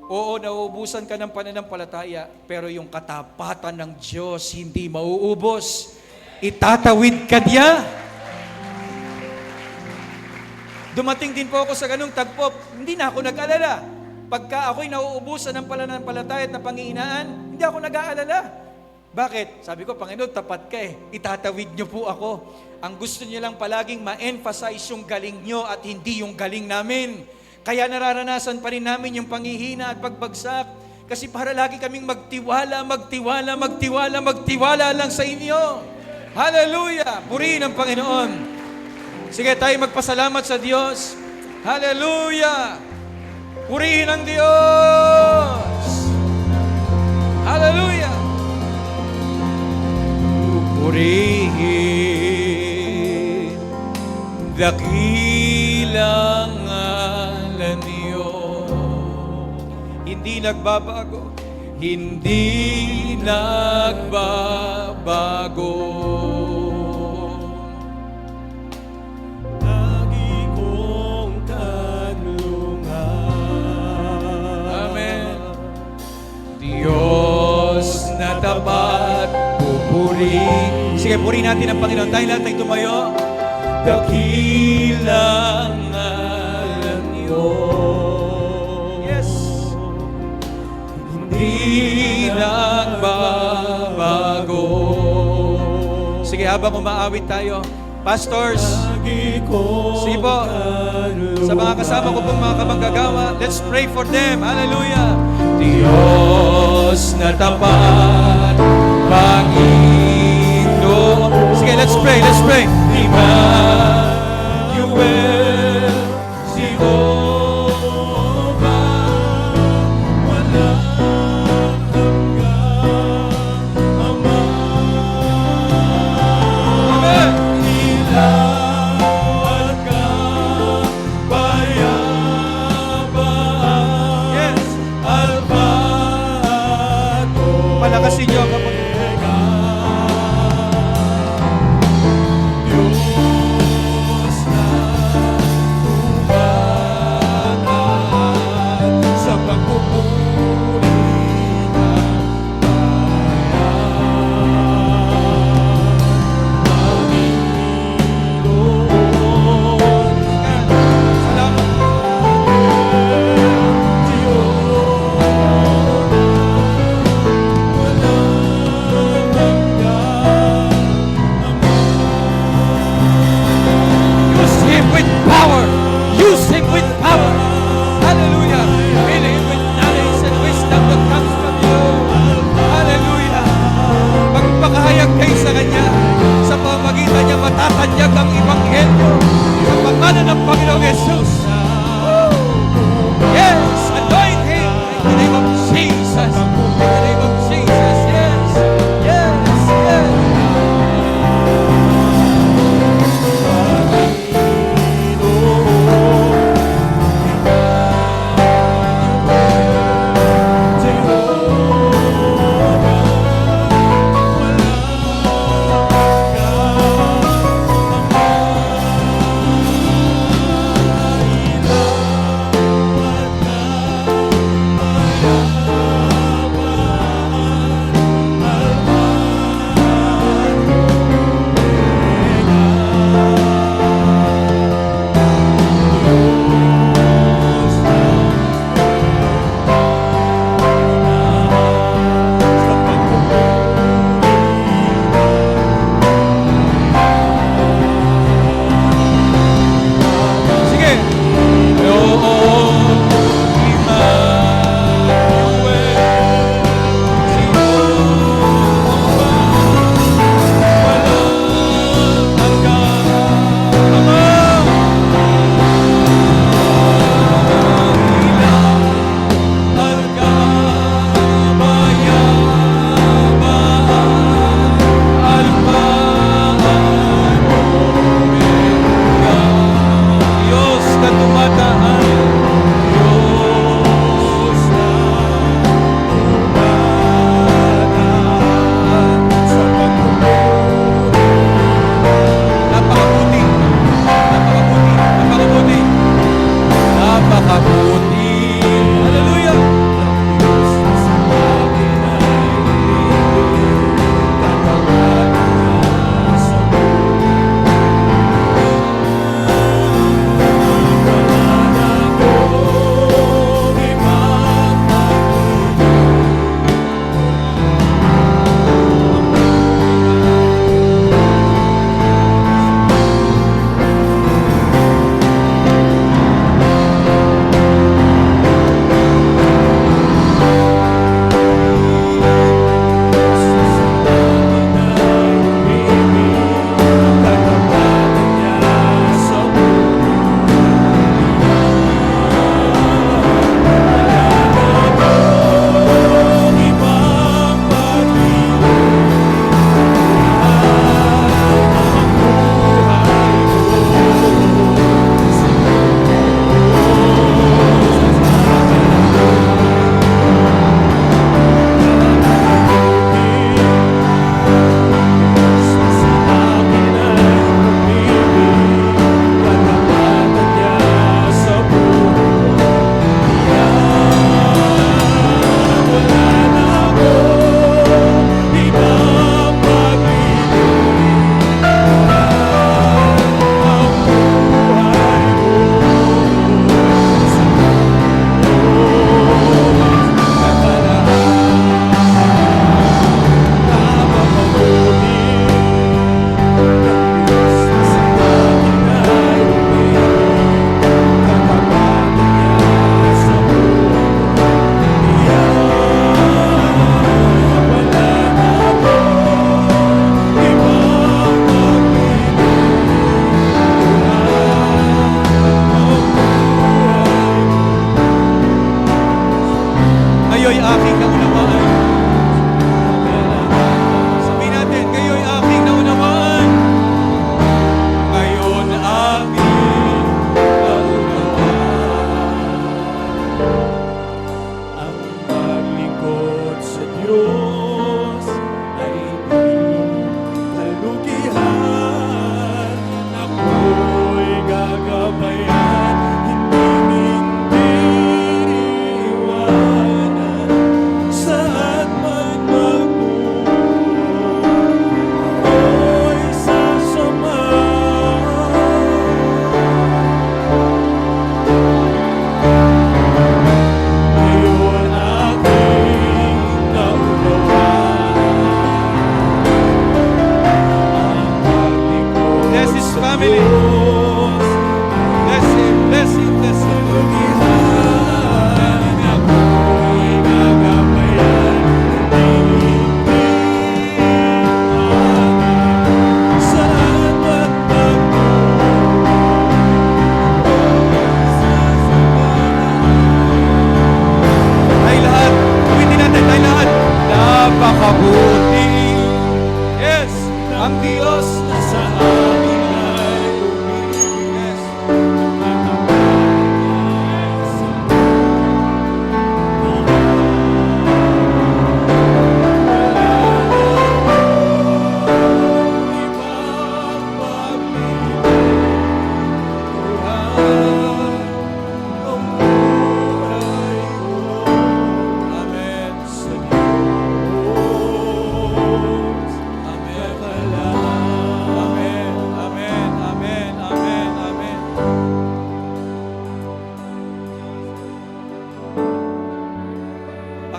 oo, nauubusan ka ng pananampalataya, pero yung katapatan ng Diyos hindi mauubos. Itatawid ka niya. Dumating din po ako sa ganung tagpo, hindi na ako nag-alala. Pagka ako'y nauubusan ng pananampalataya at napanghihinaan, hindi ako nag-aalala. Bakit? Sabi ko, Panginoon, tapat ka itatawid niyo po ako. Ang gusto niyo lang palaging ma-emphasize yung galing niyo at hindi yung galing namin. Kaya nararanasan pa rin namin yung panghihina at pagbagsak. Kasi para lagi kaming magtiwala lang sa inyo. Hallelujah! Purihin ang Panginoon. Sige, tayo magpasalamat sa Diyos. Hallelujah! Purihin ang Diyos! Hallelujah! Purihin, dakilang ngalan niyo. Hindi nagbabago, hindi nagbabago. Lagi kong tanungan. Amen. Diyos na tapat, pupuri. Sige, purihin natin ang Panginoon. Tayo lahat ay tumayo. Dakilang ngalan niyo. Yes. Hindi nagbabago. Sige, habang umaawit tayo, pastors, Lagi kong sige po, sa mga kasama ko pong mga kamanggagawa, let's pray for them. Hallelujah. Diyos na tapat, Panginoon. Sige, let's pray, let's pray. Emmanuel, si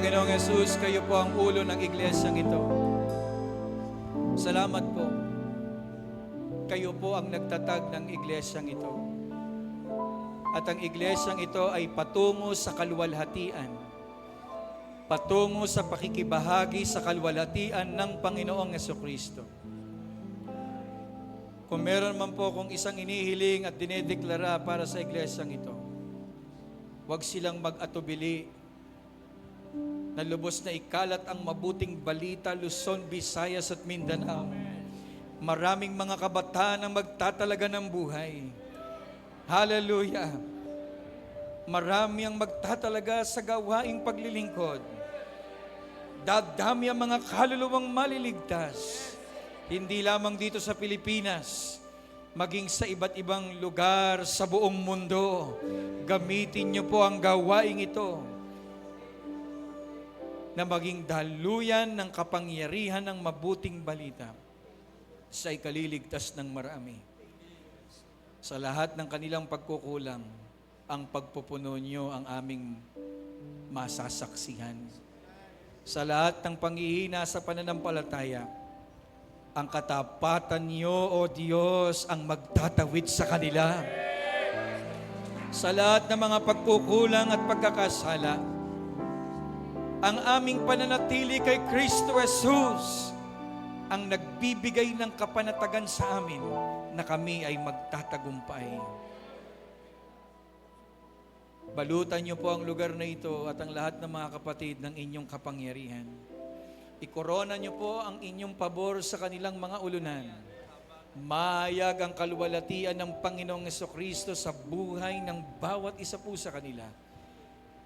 Panginoong Yesus, kayo po ang ulo ng iglesyang ito. Salamat po. Kayo po ang nagtatag ng iglesyang ito. At ang iglesyang ito ay patungo sa kaluwalhatian. Patungo sa pakikibahagi sa kaluwalhatian ng Panginoong Jesucristo. Kung meron man po kung isang inihiling at dinedeklara para sa iglesyang ito, huwag silang mag-atubili na lubos na ikalat ang mabuting balita, Luzon, Visayas at Mindanao. Maraming mga kabataan ang magtatalaga ng buhay. Hallelujah! Marami ang magtatalaga sa gawaing paglilingkod. Dadami ang mga kaluluwang maliligtas. Hindi lamang dito sa Pilipinas, maging sa iba't ibang lugar sa buong mundo. Gamitin niyo po ang gawaing ito na maging daluyan ng kapangyarihan ng mabuting balita sa ikaliligtas ng marami. Sa lahat ng kanilang pagkukulang, ang pagpupuno niyo ang aming masasaksihan. Sa lahat ng panghihina sa pananampalataya, ang katapatan niyo, O Diyos, ang magtatawid sa kanila. Sa lahat ng mga pagkukulang at pagkakasala, ang aming pananatili kay Kristo Jesus ang nagbibigay ng kapanatagan sa amin na kami ay magtatagumpay. Balutan niyo po ang lugar na ito at ang lahat ng mga kapatid ng inyong kapangyarihan. Ikorona niyo po ang inyong pabor sa kanilang mga ulunan. Mahayag ang kaluwalhatian ng Panginoong Jesucristo sa buhay ng bawat isa po sa kanila.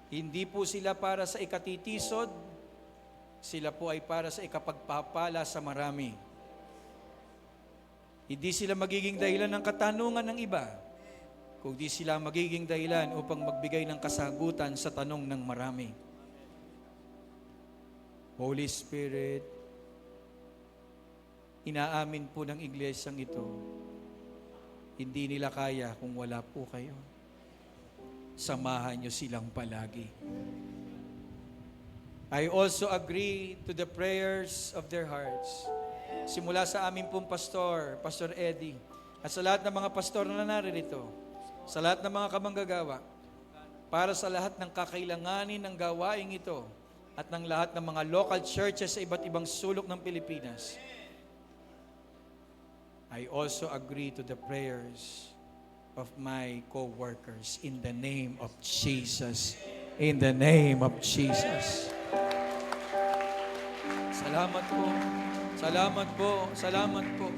Hindi po sila para sa ikatitisod, sila po ay para sa ikapagpapala sa marami. Hindi sila magiging dahilan ng katanungan ng iba, kundi sila magiging dahilan upang magbigay ng kasagutan sa tanong ng marami. Holy Spirit, inaamin po ng iglesyang ito, hindi nila kaya kung wala po kayo. Samahan niyo silang palagi. I also agree to the prayers of their hearts. Simula sa amin pong pastor, Pastor Eddie, at sa lahat ng mga pastor na naririto, sa lahat ng mga kamanggagawa, para sa lahat ng kakailanganin ng gawaing ito, at ng lahat ng mga local churches sa iba't ibang sulok ng Pilipinas, I also agree to the prayers of my co-workers in the name of Jesus. In the name of Jesus. Salamat po. Salamat po. Salamat po.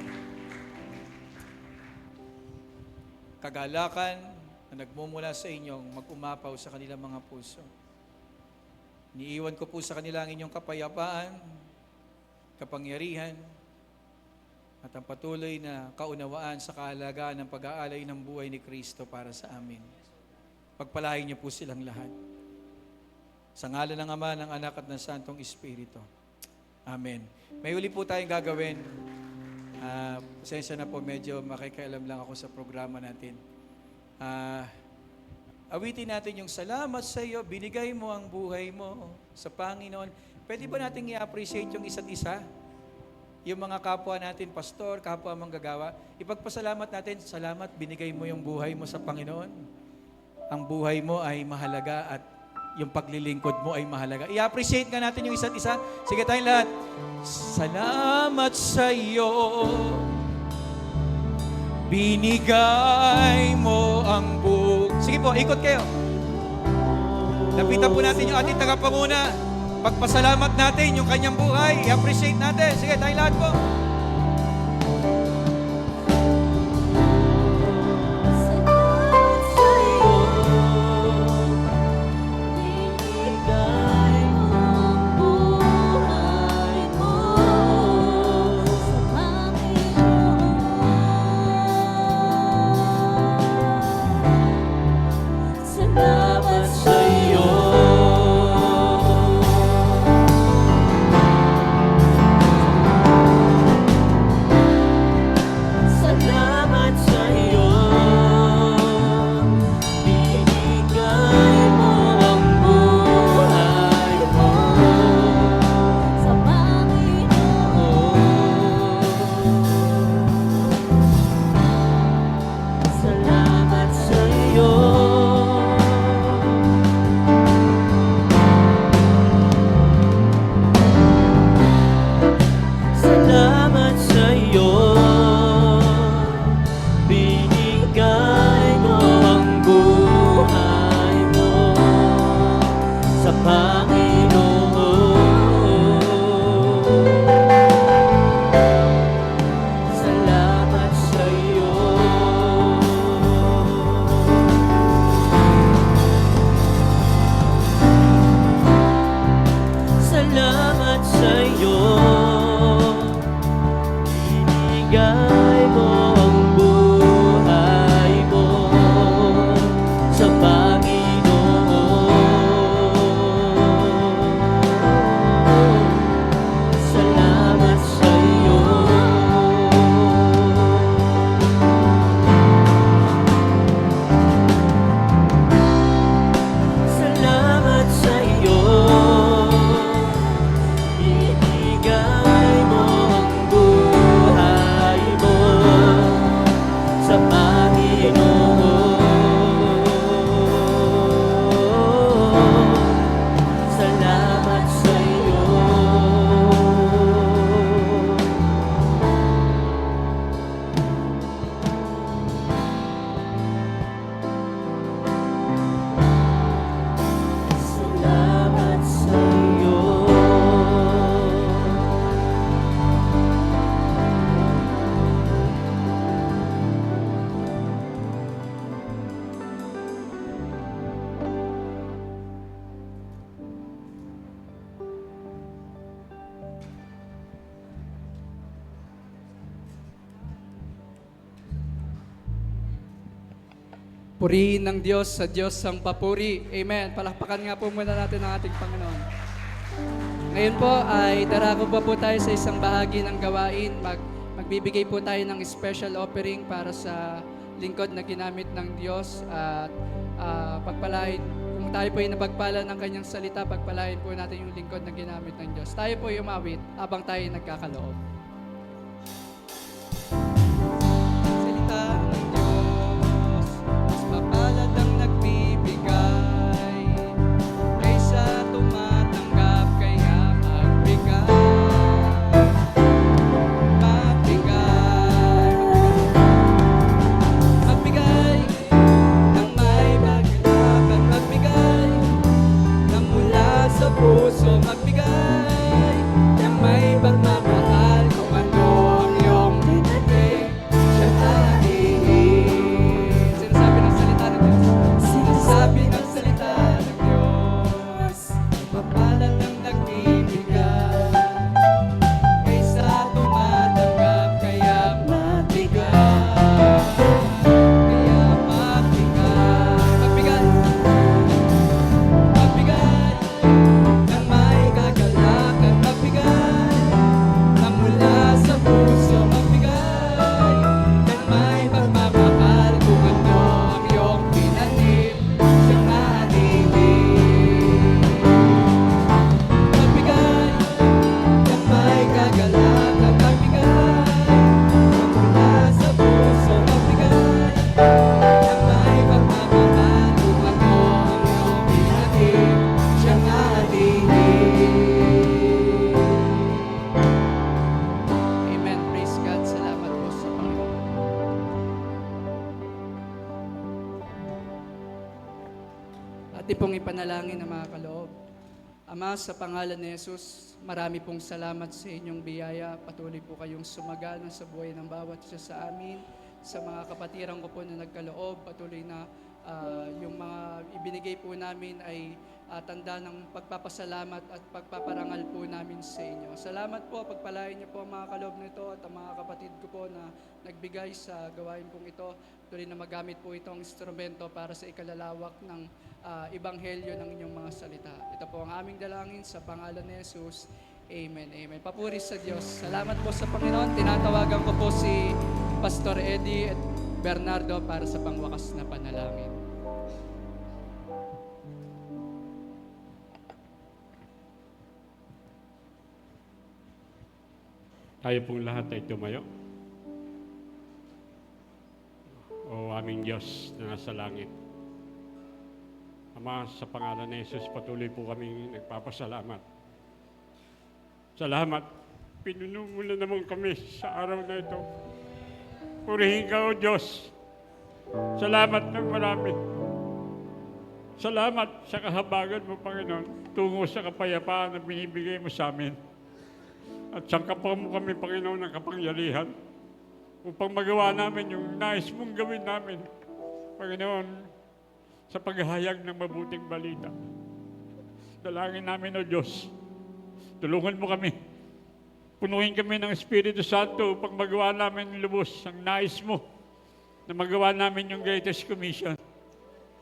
Kagalakan na nagmumula sa inyong mag-umapaw sa kanilang mga puso. Niiwan ko po sa kanila ang inyong kapayapaan, kapangyarihan, at ang patuloy na kaunawaan sa kahalagahan ng pag-aalay ng buhay ni Kristo para sa amin. Pagpalain niyo po silang lahat. Sa ngalan ng Ama, ng Anak at ng Santong Espiritu. Amen. May uli po tayong gagawin. Pasensya na po, medyo makikialam lang ako sa programa natin. Awitin natin yung salamat sa iyo, binigay mo ang buhay mo sa Panginoon. Pwede ba natin i-appreciate yung isa't isa? Yung mga kapwa natin, pastor, kapwa manggagawa, ipagpasalamat natin, salamat, binigay mo yung buhay mo sa Panginoon. Ang buhay mo ay mahalaga at yung paglilingkod mo ay mahalaga. I-appreciate nga natin yung isa't isa. Sige tayong lahat. Salamat sa iyo. Binigay mo ang buhay. Sige po, ikot kayo. Lapitan po natin yung ating tagapanguna. Pagpasalamat natin yung kanyang buhay. I-appreciate natin. Sige, tayong lahat po. Salamat sa'yo, ibigay mo ang buhay mo sa Panginoon. Salamat sa'yo. Salamat sa'yo, ibigay mo ang buhay mo sa Panginoon. Salamat sa'yo. Salamat sa'yo. Purihin ng Diyos sa Diyos ang papuri. Amen. Palakpakan nga po muna natin ang ating Panginoon. Ngayon po ay darako pa po tayo sa isang bahagi ng gawain. Magbibigay po tayo ng special offering para sa lingkod na ginamit ng Diyos. At pagpalain, kung tayo po ay napagpala ng kanyang salita, pagpalain po natin yung lingkod na ginamit ng Diyos. Tayo po ay umawit habang tayo ay nagkakaloob. Salita ng Diyos, mas mapalad ang nagbibigay kaysa tumatanggap, kaya magbigay ng may bagay at magbigay ng mula sa puso, magbigay ng may pagmamahal kung ano ang iyong tinanim, siya aanihin. Sinasabi ng salita ng Diyos, sinasabi ng salita ng Diyos, mapalad ang nagbibigay kaysa tumatanggap, kaya magbigay. Kaya magbigay, magbigay ng may kagalakan, magbigay ng mula sa puso, magbigay ng may pagmamahal kung ano ang iyong tinanim, siyang aanihin. Magbigay ng may kagalakan, magbigay ng mula sa puso, magbigay ng may pagmamahal kung ano ang iyong tinanim, siyang aanihin. Amen. Praise God. Salamat po sa Panginoon. Atin pong ipanalangin ang mga kaloob. Ama, sa pangalan ni Jesus, marami pong salamat sa inyong biyaya. Patuloy po kayong sumagana sa buhay ng bawat isa sa amin. Sa mga kapatiran ko po na nagkaloob, patuloy na yung mga ibinigay po namin ay tanda ng pagpapasalamat at pagpaparangal po namin sa inyo. Salamat po, pagpalain niyo po ang mga kaloob nito at ang mga kapatid ko po na nagbigay sa gawain pong ito. Tuloy na magamit po itong instrumento para sa ikalalawak ng ebanghelyo ng inyong mga salita. Ito po ang aming dalangin sa pangalan ni Jesus. Amen. Amen. Papuri sa Diyos. Salamat po sa Panginoon. Tinatawagan ko po si Pastor Eddie at Bernardo para sa pangwakas na panalangin. Tayo pong lahat ay tumayo. O aming Diyos na nasa langit. Ama, sa pangalan ni Jesus, patuloy po kami nagpapasalamat. Salamat. Pinuno mo na naman kami sa araw na ito. Purihin ka, O Diyos. Salamat ng marami. Salamat sa kahabagan mo, Panginoon, tungo sa kapayapaan na binibigay mo sa amin. At sangkapan mo kami, Panginoon, ng kapangyarihan upang magawa namin yung nais mong gawin namin, Panginoon, sa paghahayag ng mabuting balita. Dalangin namin, O Diyos, Tulungan mo kami. Punuin kami ng Espiritu Santo upang magawa namin lubos ang nais mo na magawa namin yung greatest commission.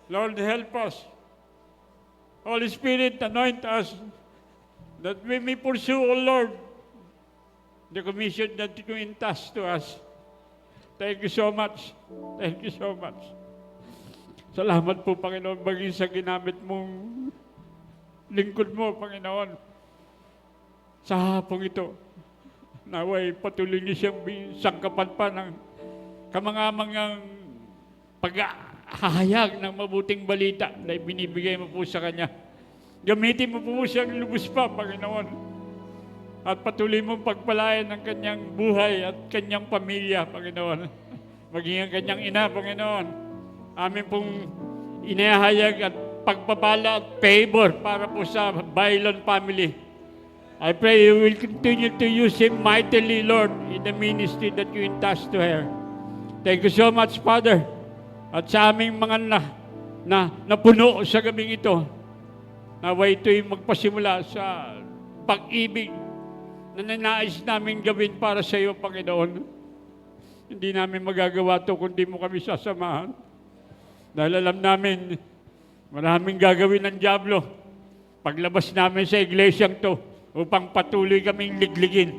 Lord, help us. Holy Spirit, anoint us that we may pursue, O Lord, the commission that you entrust to us. Thank you so much. Thank you so much. Salamat po, Panginoon, maging sa ginamit mong lingkod mo, Panginoon, sa hapong ito. Naway patuloy niyo siyang sangkapan pa ng kamangamangang paghahayag ng mabuting balita na binibigay mo po sa Kanya. Gamitin mo po siyang lubos pa, Panginoon. At patuloy mong pagpalayan ng Kanyang buhay at Kanyang pamilya, Panginoon. Maging ang Kanyang ina, Panginoon. Amin pong inahayag at pagpapala at favor para po sa Bailon family. I pray you will continue to use him mightily, Lord, in the ministry that you entrust to her. Thank you so much, Father. At sa aming mga napuno sa gabing ito, naway ito'y magpasimula sa pag-ibig na nanais namin gawin para sa iyo, Panginoon. Hindi namin magagawa ito kundi mo kami sasamahan. Dahil alam namin, maraming gagawin ng dyablo paglabas namin sa iglesyang to upang patuloy kaming ligligin.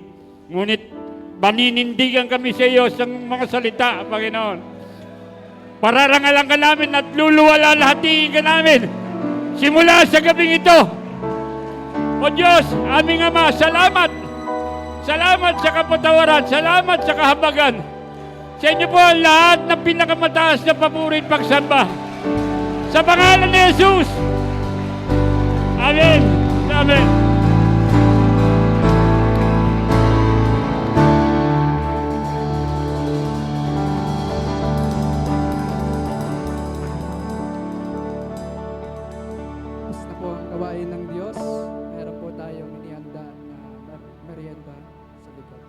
Ngunit maninindigan kami sa iyo sa mga salita, Panginoon. Pararangalan ka namin at luluwalhatiin ka namin simula sa gabing ito. O Diyos, aming Ama, salamat. Salamat sa kapatawaran. Salamat sa kahabagan. Sa inyo po ang lahat ng pinakamataas na papuri at pagsamba. Sa pangalan ni Jesus. Amen. Amen. Tapos na po ang gawain ng Diyos. Meron po tayong inihanda na merienda sa likod.